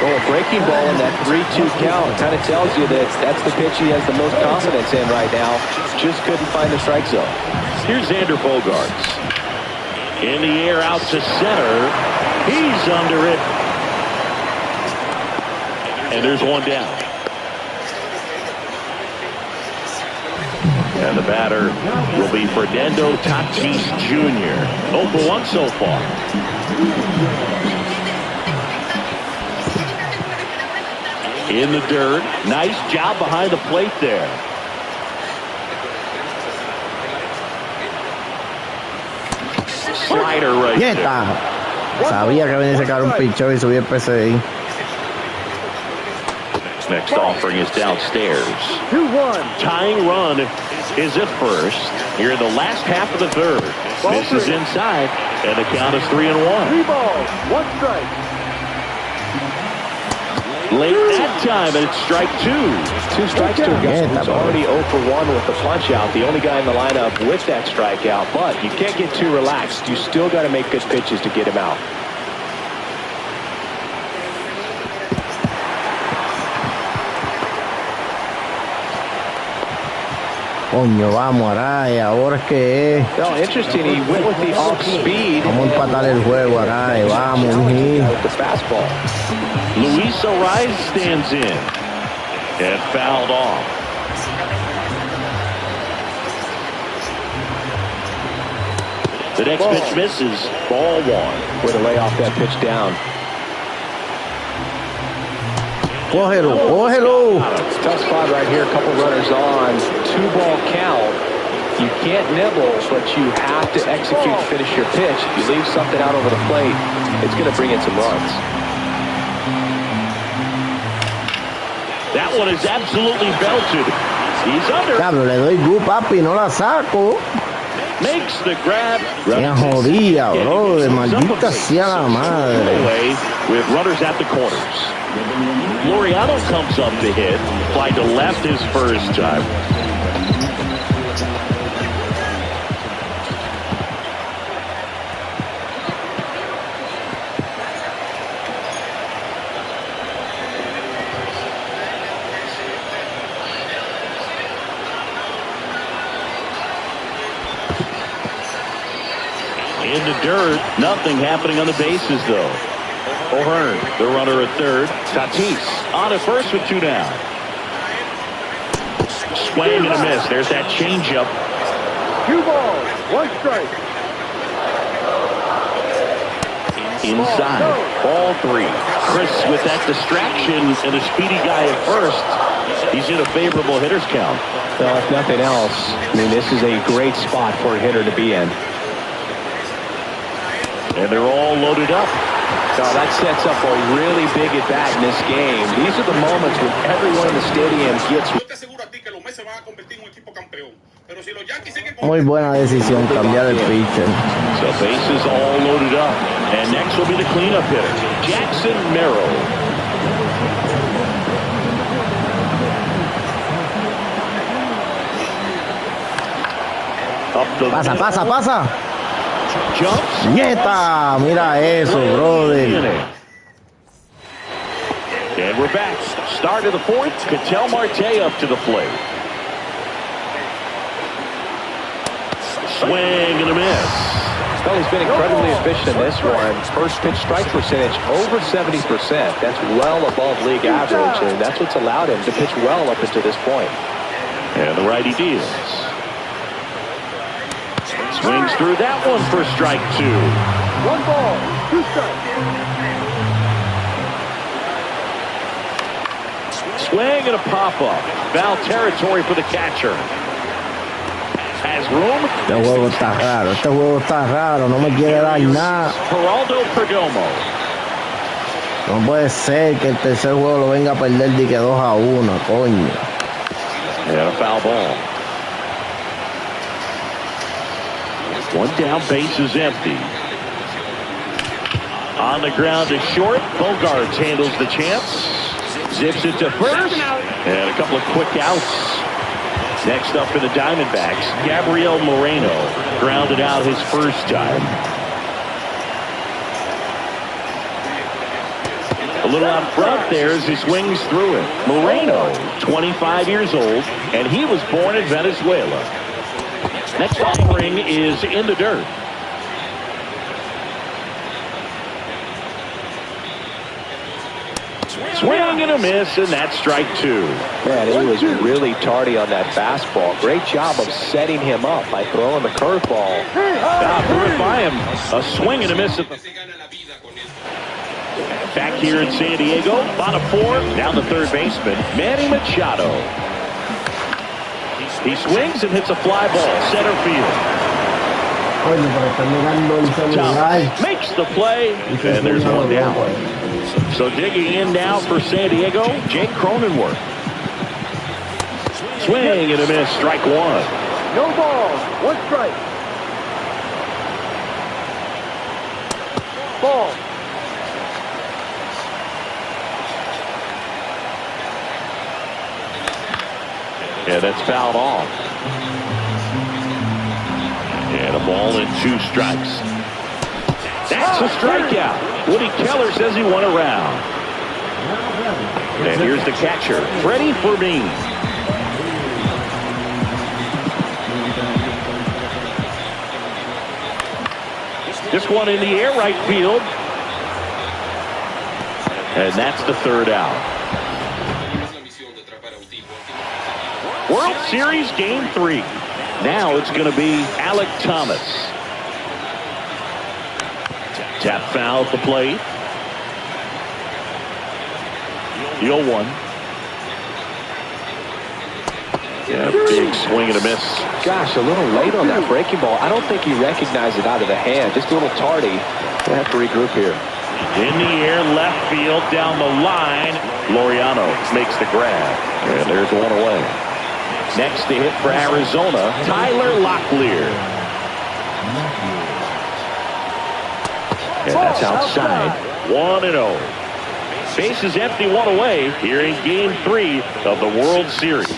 Well, a breaking ball in that 3-2 count kind of tells you that that's the pitch he has the most confidence in right now. Just couldn't find the strike zone. Here's Xander Bogaerts. In the air out to center. He's under it. And there's one down. And the batter will be Fernando Tatis Jr. 0 for 1 so far. In the dirt. Nice job behind the plate there. Slider right there. Sabía que venía a sacar un pichón y subir el PCI. Next offering is downstairs. 2-1. Tying run is at first. Here in the last half of the third. Misses inside, and the count is 3-1. 3 balls, 1 strike. Late that time, and it's strike 2. 2 strikes to a guy who's already 0 for 1 with the punch out. The only guy in the lineup with that strikeout. But you can't get too relaxed. You still got to make good pitches to get him out. Coño, vamos, Araya, ahora es que es. No, interesting. He went with the off speed. Vamos a empatar el juego, Araya, vamos, With the fastball. Luis Arraez stands in and fouled off. The next pitch misses. Ball 1. Way to lay off that pitch down. Cógelo, cógelo. It's a tough spot right here. A couple runners on. 2-ball count. You can't nibble, but you have to execute, finish your pitch. If you leave something out over the plate, it's going to bring in some runs. That one is absolutely belted. He's under. Diablo, le doy good, papi, no la saco. Makes the grab. Me jodía, bro, de maldita sea la madre. Away with runners at the corners. Laureano comes up to hit. Fly to left his first time. In the dirt, nothing happening on the bases though. O'Hearn, the runner at third. Tatis on at first with 2 down. Swing and a miss. There's that changeup. 2 balls, 1 strike. Inside, ball 3. Chris with that distraction and a speedy guy at first. He's in a favorable hitter's count. Well, if nothing else, I mean, this is a great spot for a hitter to be in. And they're all loaded up. So that sets up a really big at-bat in this game. These are the moments when everyone in the stadium gets... Muy buena decisión cambiar el pitcher. So bases all loaded up. And next will be the cleanup hitter, Jackson Merrill. Pasa, pasa, pasa. Jumps. ¡Nieta! Mira eso, brother. And we're back. Start of the fourth. Ketel Marte up to the plate. Swing and a miss. Well, he's been incredibly efficient in this one. First pitch strike percentage over 70%. That's well above league average, and that's what's allowed him to pitch well up until this point. And the righty deals. Swings through that one for strike 2. 1 ball, 2 strikes. Swing and a pop-up. Foul territory for the catcher. Has room. Este juego está raro. No me quiere dar nada. Geraldo Perdomo. No puede ser que el tercer juego lo venga a perder de que 2-1, coño. And a foul ball. One down, base is empty. On the ground to short. Bogarts handles the chance. Zips it to first. And a couple of quick outs. Next up for the Diamondbacks, Gabriel Moreno grounded out his first time. A little out front there as he swings through it. Moreno, 25 years old, and he was born in Venezuela. Next offering is in the dirt. Swing and a miss, and that's strike 2. Man, he was really tardy on that fastball. Great job of setting him up by throwing the curveball. Threw it by him. A swing and a miss. Back here in San Diego, bottom 4, down the third baseman, Manny Machado. He swings and hits a fly ball, center field. Thomas makes the play, and there's one down. So digging in now for San Diego, Jake Cronenworth. Swing and a miss, strike 1. No balls, 1 strike. Ball. Yeah, that's fouled off. And a ball and 2 strikes. That's a strikeout. Woody Keller says he won a round. And here's the catcher, Freddie Fermin. This one in the air, right field. And that's the third out. World Series Game 3. Now it's going to be Alek Thomas. Tap foul at the plate. The 0-1. Yeah, big swing and a miss. Gosh, a little late on that breaking ball. I don't think he recognized it out of the hand. Just a little tardy. We'll have to regroup here. In the air, left field, down the line. Laureano makes the grab. And there's one away. Next to hit for Arizona, Tyler Locklear. And that's outside. 1-0. Base is empty, 1 away here in Game 3 of the World Series.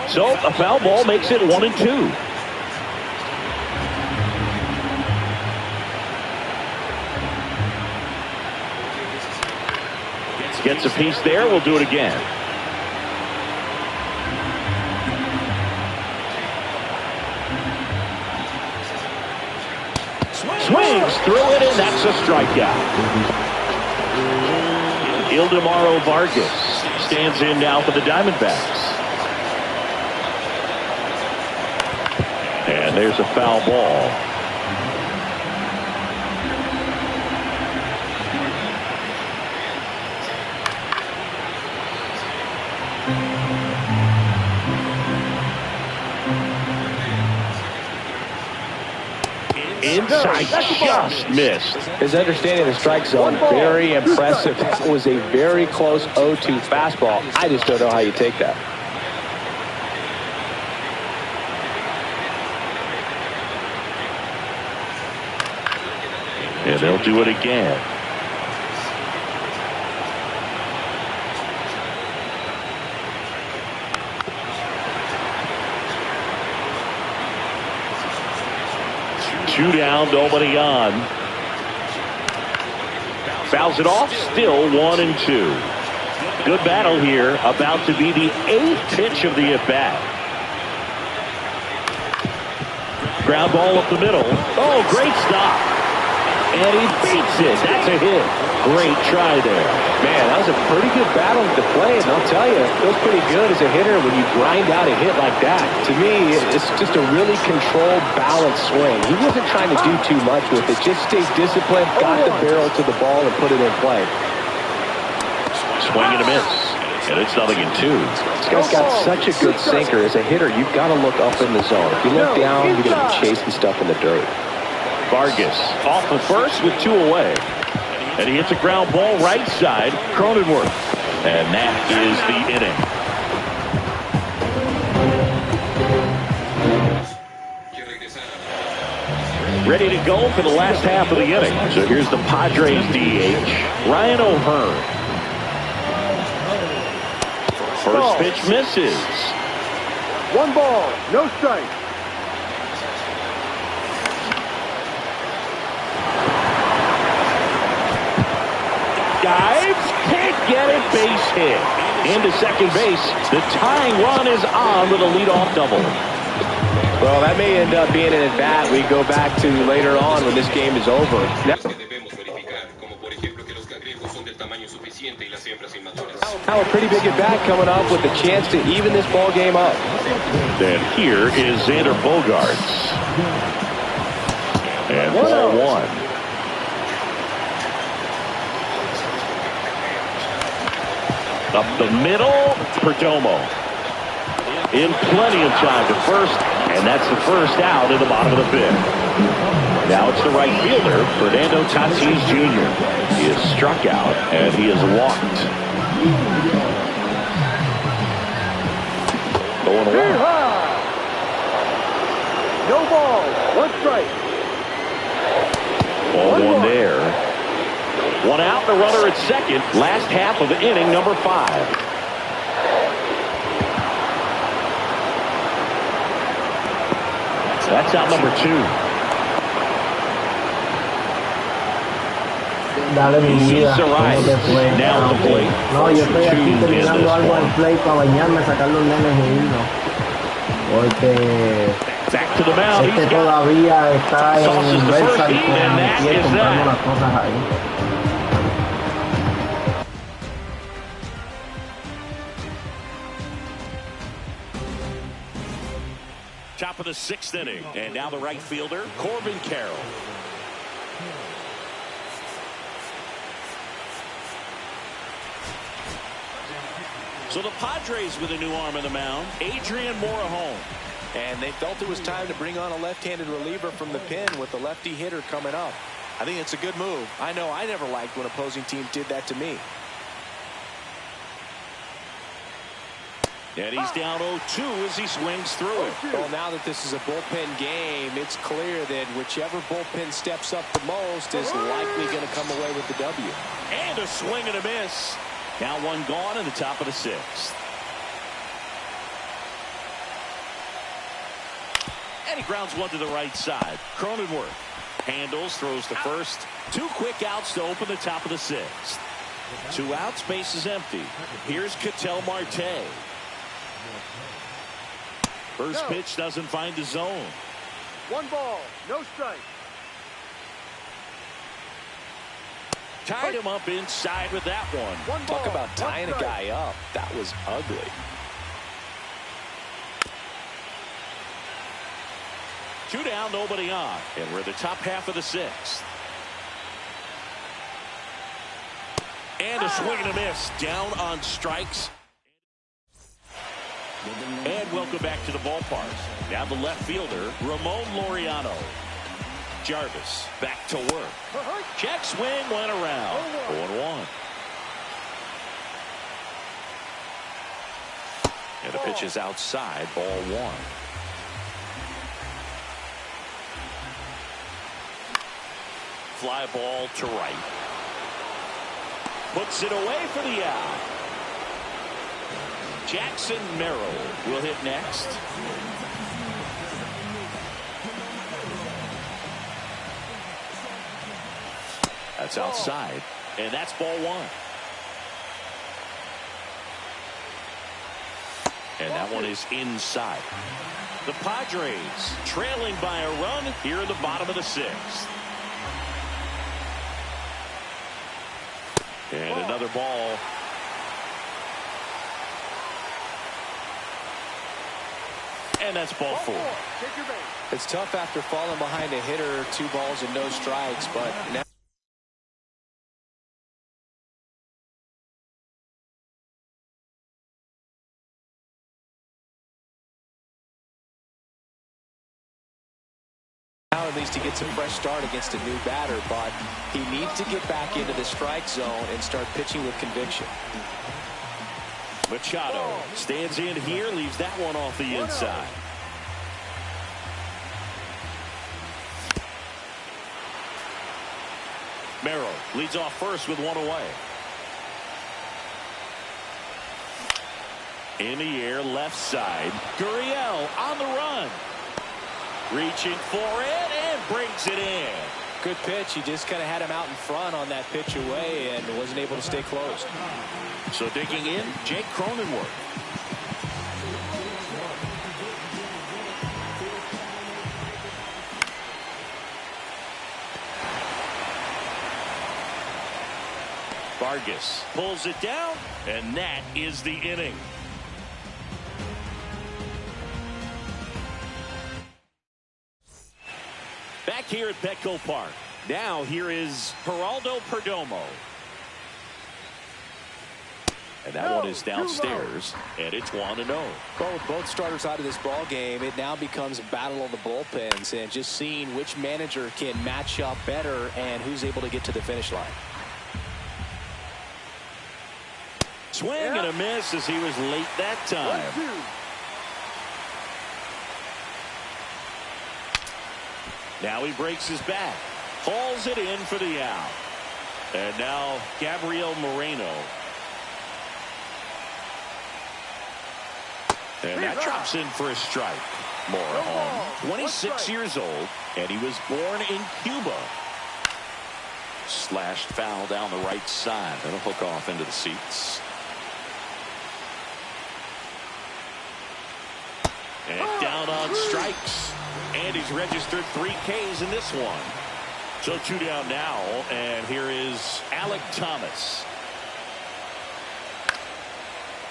So a foul ball makes it 1-2. Gets a piece there. We'll do it again. Swings through it, and that's a strikeout. Ildemaro Vargas stands in now for the Diamondbacks. And there's a foul ball. Inside, just missed. His understanding of the strike zone, very impressive. That was a very close 0-2 fastball. I just don't know how you take that. And they'll do it again. 2 down, nobody on. Fouls it off, still 1-2. Good battle here, about to be the 8th pitch of the at-bat. Ground ball up the middle. Oh, great stop. And he beats it. That's a hit. Great try there. Man, that was a pretty good battle to play, and I'll tell you, it feels pretty good as a hitter when you grind out a hit like that. To me, it's just a really controlled, balanced swing. He wasn't trying to do too much with it. Just stayed disciplined, got the barrel to the ball, and put it in play. Swing and a miss. And it's 0-2. This guy's got such a good sinker. As a hitter, you've got to look up in the zone. If you look down, you're going to be chasing stuff in the dirt. Vargas off the first with 2 away. And he hits a ground ball right side. Cronenworth. And that is the inning. Ready to go for the last half of the inning. So here's the Padres DH, Ryan O'Hearn. First pitch misses. 1 ball, no strike. Dives, can't get it, base hit. Into second base, the tying run is on with a leadoff double. Well, that may end up being an at-bat we go back to later on when this game is over. Now a pretty big at-bat coming up with a chance to even this ball game up. Then here is Xander Bogaerts. And ball 1. Up the middle, Perdomo. In plenty of time to first, and that's the first out in the bottom of the 5th. Now it's the right fielder, Fernando Tatis Jr. He is struck out, and he is walked. Going away. No ball, 1 strike. Ball 1 there. 1 out, the runner at second. Last half of inning number 5. That's out number 2. Dale mi vida. Now the plate. No, yo estoy aquí terminando algo en play para bañarme, sacar los nenes y irnos. Porque Back to the mound. todavía está en Universal y comprando las cosas ahí. Top of the 6th inning. And now the right fielder, Corbin Carroll. So the Padres with a new arm on the mound, Adrian Morejon. And they felt it was time to bring on a left-handed reliever from the pen with the lefty hitter coming up. I think it's a good move. I know I never liked when opposing teams did that to me. And he's down 0-2 as he swings through it. Well, now that this is a bullpen game, it's clear that whichever bullpen steps up the most is likely going to come away with the W. And a swing and a miss. Now 1 gone in the top of the 6th. And he grounds 1 to the right side. Cronenworth handles, throws to first. 2 quick outs to open the top of the 6th. 2 outs, base is empty. Here's Ketel Marte. First pitch doesn't find the zone. 1 ball, no strike. Tied him up inside with that one. Talk about tying a guy up. That was ugly. 2 down, nobody on. And we're the top half of the 6th. And a swing and a miss. Down on strikes. And welcome back to the ballpark. Now the left fielder, Ramon Laureano. Jarvis back to work. Check swing went around. 0-1. And the pitch is outside, ball 1. Fly ball to right. Puts it away for the out. Jackson Merrill will hit next. That's outside, and that's ball one. And that one is inside. The Padres trailing by a run here in the bottom of the sixth. And another ball. And that's ball four. It's tough after falling behind a hitter, 2 balls and no strikes, but now at least he gets a fresh start against a new batter, but he needs to get back into the strike zone and start pitching with conviction. Machado stands in here, leaves that one off the inside. Merrill leads off first with 1 away. In the air, left side. Gurriel on the run. Reaching for it and brings it in. Good pitch. He just kind of had him out in front on that pitch away and wasn't able to stay close. So digging in, Jake Cronenworth. Vargas pulls it down, and that is the inning. Back here at Petco Park. Now here is Geraldo Perdomo. And that one is downstairs, and it's 1-0. Well, with both starters out of this ball game, it now becomes a battle of the bullpens and just seeing which manager can match up better and who's able to get to the finish line. Swing and a miss as he was late that time. Now he breaks his back, hauls it in for the out. And now Gabriel Moreno. And that drops in for a strike. Morejon, 26 years old, and he was born in Cuba. Slashed foul down the right side. That'll hook off into the seats. And down on strikes. And he's registered 3 Ks in this one. So 2 down now, and here is Alec Thomas.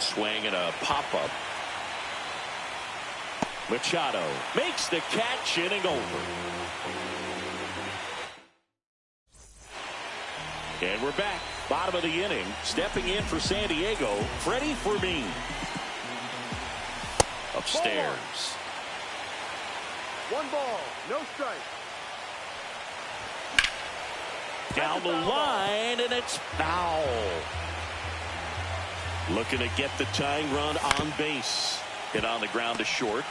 Swing and a pop-up. Machado makes the catch, inning over. And we're back. Bottom of the inning. Stepping in for San Diego, Freddie Fermin. Upstairs. 1 ball, no strike. Down the line, and it's foul. Looking to get the tying run on base. Hit on the ground to short.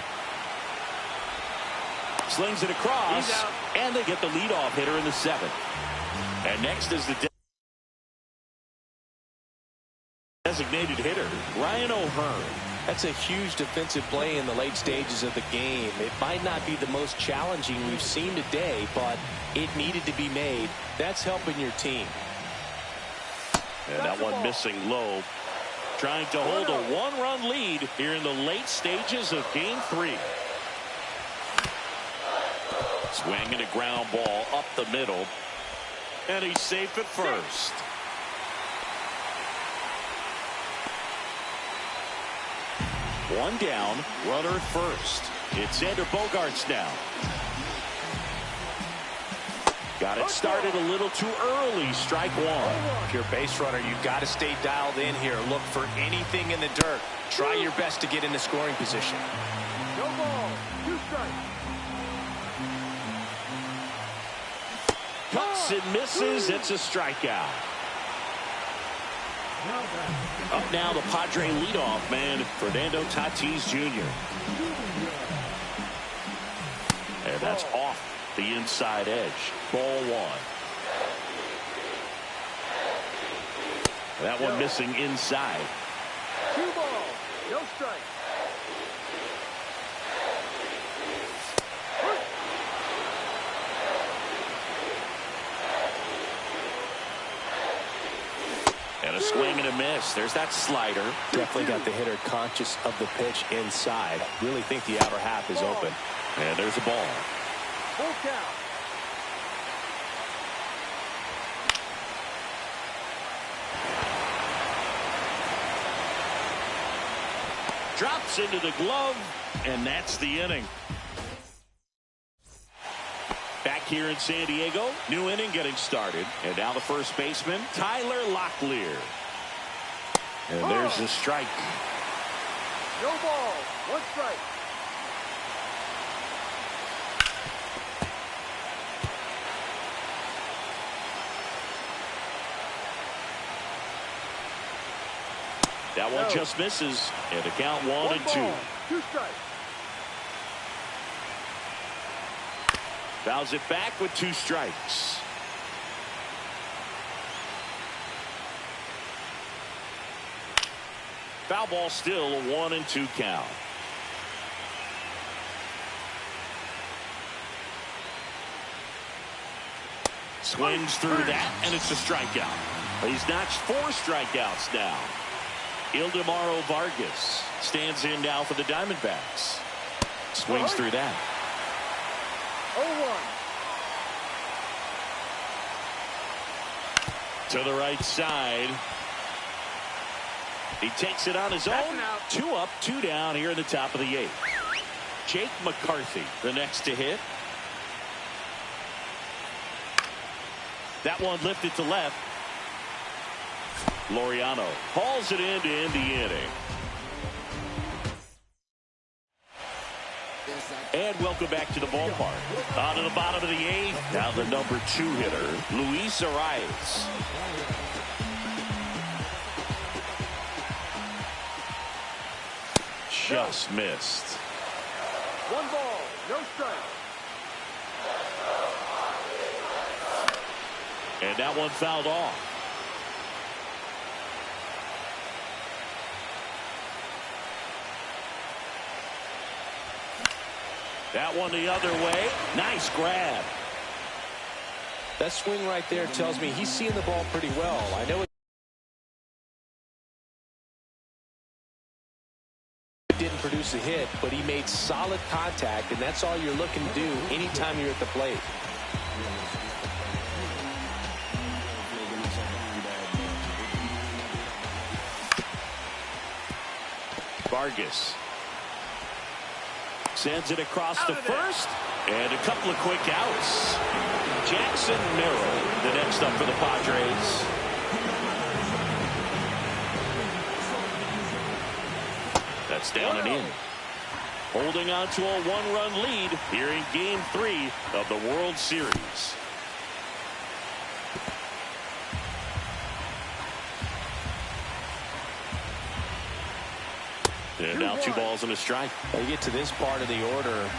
Slings it across, and they get the leadoff hitter in the 7th. And next is the designated hitter, Ryan O'Hearn. That's a huge defensive play in the late stages of the game. It might not be the most challenging we've seen today, but it needed to be made. That's helping your team. And that one missing low. Trying to hold a 1-run lead here in the late stages of Game 3. Swing and a ground ball up the middle. And he's safe at first. One down, runner at first. It's Xander Bogaerts now. Got it started a little too early. Strike one. If you're a base runner, you've got to stay dialed in here. Look for anything in the dirt. Try your best to get in the scoring position. No ball, 2 strikes. Cuts and misses. It's a strikeout. Up now, the Padre leadoff man, Fernando Tatis Jr. And that's off the inside edge. Ball 1. That one missing inside. 2 balls, no strike. Swing and a miss. There's that slider. Definitely got the hitter conscious of the pitch inside. Really think the outer half is open. And there's a ball. Full count. Drops into the glove, and that's the inning. Back here in San Diego, new inning getting started. And now the first baseman, Tyler Locklear. And there's the strike. No ball. One strike. That one just misses. And the count 1-2. 2 strikes. Fouls it back with 2 strikes. Foul ball, still a 1-2 count. Swings through that, and it's a strikeout. He's notched 4 strikeouts now. Ildemaro Vargas stands in now for the Diamondbacks. Swings through that. 0-1. To the right side. He takes it on his own. 2 up, 2 down here in the top of the 8th. Jake McCarthy, the next to hit. That one lifted to left. Laureano hauls it in to end the inning. And welcome back to the ballpark. On to the bottom of the 8th. Now the number 2 hitter, Luis Arias. Just missed. 1 ball. No strike. And that one fouled off. That one the other way. Nice grab. That swing right there tells me he's seeing the ball pretty well. I know it didn't produce a hit, but he made solid contact, and that's all you're looking to do anytime you're at the plate. Vargas sends it across to first, and a couple of quick outs. Jackson Merrill, the next up for the Padres. That's down and in. Holding on to a 1-run lead here in Game 3 of the World Series. And now 2 balls and a strike. You get to this part of the order.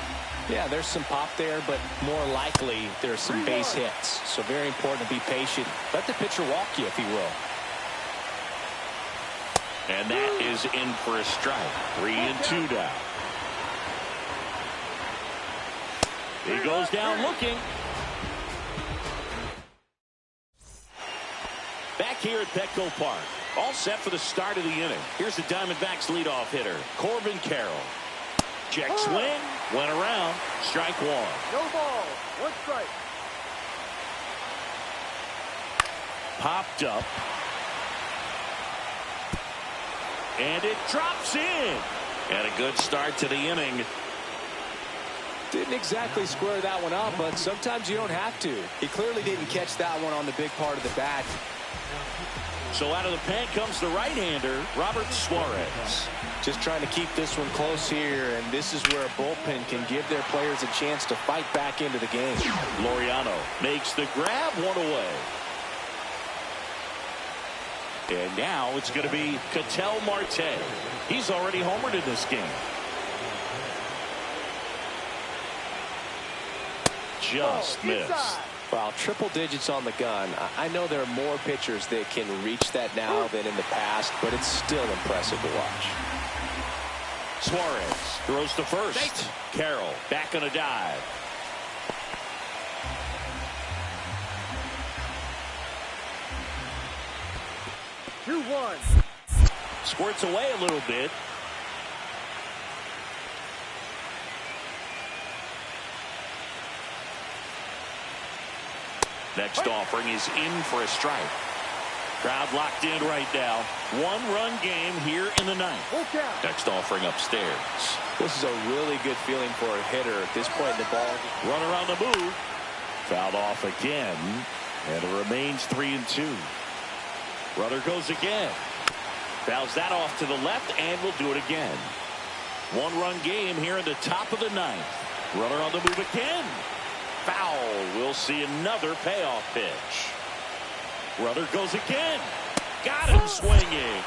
Yeah, there's some pop there, but more likely there's some base hits. So very important to be patient. Let the pitcher walk you, if he will. And that is in for a strike. 3-2 now. He goes down looking. Back here at Petco Park. All set for the start of the inning. Here's the Diamondbacks leadoff hitter, Corbin Carroll. Check swing. Went around. Strike 1. No ball. 1 strike. Popped up. And it drops in. And a good start to the inning. Didn't exactly square that one up, but sometimes you don't have to. He clearly didn't catch that one on the big part of the bat. So out of the pen comes the right-hander, Robert Suarez. Just trying to keep this one close here, and this is where a bullpen can give their players a chance to fight back into the game. Laureano makes the grab, 1 away. And now it's going to be Ketel Marte. He's already homered in this game. Just missed. Wow, triple digits on the gun. I know there are more pitchers that can reach that now than in the past, but it's still impressive to watch. Suarez throws to first. Carroll back on a dive. 2-1. Squirts away a little bit. Next offering is in for a strike. Crowd locked in right now. One-run game here in the ninth. Next offering upstairs. This is a really good feeling for a hitter at this point in the ball. Runner on the move. Fouled off again. And it remains 3-2. Runner goes again. Fouls that off to the left and will do it again. One-run game here in the top of the ninth. Runner on the move again. Foul. We'll see another payoff pitch. Runner goes again. Got him swinging.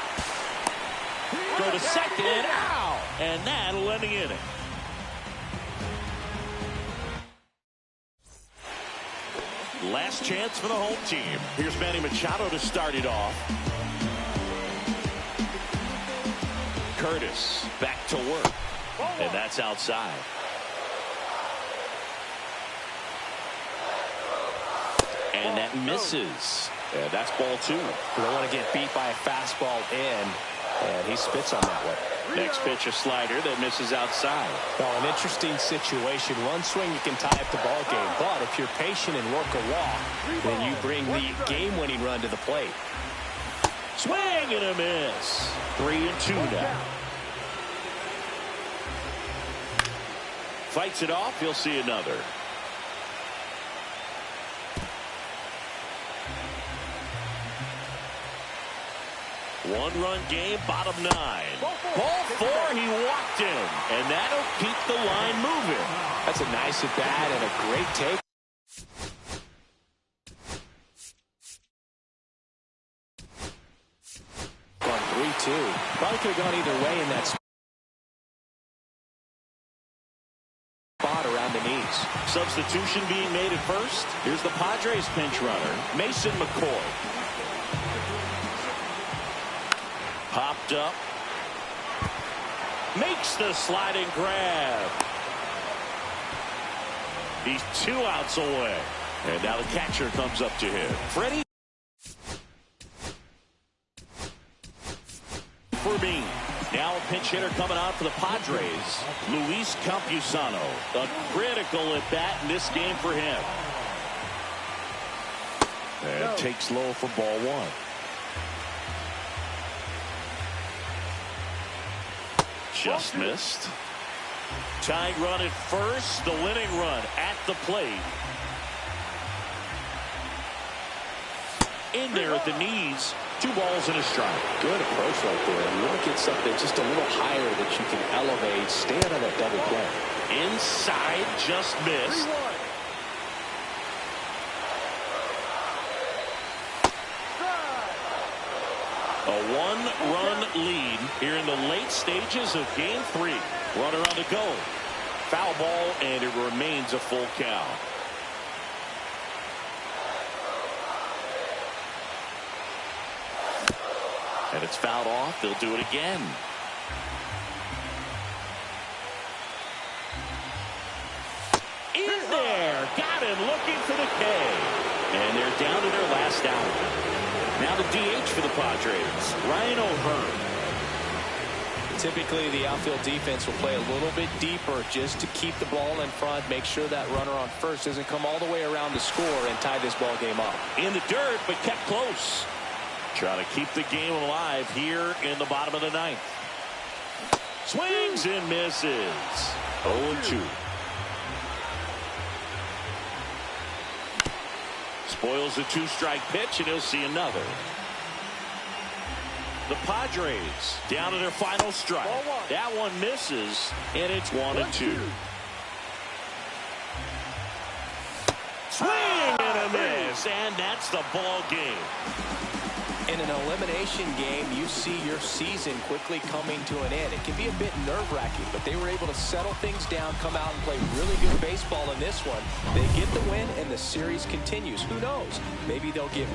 Go to second. Out. And that'll end the inning. Last chance for the home team. Here's Manny Machado to start it off. Curtis back to work. And that's outside. And that misses. And that's ball 2. You don't want to get beat by a fastball in. And he spits on that one. Next pitch, a slider that misses outside. Well, an interesting situation. One swing, you can tie up the ball game. But if you're patient and work a walk, then you bring the game-winning run to the plate. Swing and a miss. 3-2 now. Fights it off. You'll see another. One-run game, bottom 9. Ball 4, he walked in. And that'll keep the line moving. That's a nice at-bat and a great take. Gone 3-2. Probably could have gone either way in that spot around the knees. Substitution being made at first. Here's the Padres pinch runner, Mason McCoy. Popped up. Makes the sliding grab. He's 2 outs away. And now the catcher comes up to him. Freddie. For me. Now a pinch hitter coming out for the Padres. Luis Campusano. A critical at bat in this game for him. And takes low for ball 1. Just missed. Tying run at first. The winning run at the plate. In there at the knees. 2 balls and a strike. Good approach right there. You want to get something just a little higher that you can elevate. Stay out of that double play. Inside, just missed. A 1-run lead here in the late stages of game 3. Runner on the go. Foul ball, and it remains a full count. And it's fouled off. They'll do it again. In there. Got him looking for the K. And they're down to their last out. Now the DH for the Padres, Ryan O'Hearn. Typically, the outfield defense will play a little bit deeper just to keep the ball in front, make sure that runner on first doesn't come all the way around to score and tie this ball game up. In the dirt, but kept close. Trying to keep the game alive here in the bottom of the 9th. Swings and misses. 0-2. Spoils the 2-strike pitch, and he'll see another. The Padres down to their final strike. That one misses, and it's 1-2. Swing and a miss, and that's the ball game. In an elimination game, you see your season quickly coming to an end. It can be a bit nerve-wracking, but they were able to settle things down, come out and play really good baseball in this one. They get the win, and the series continues. Who knows? Maybe they'll get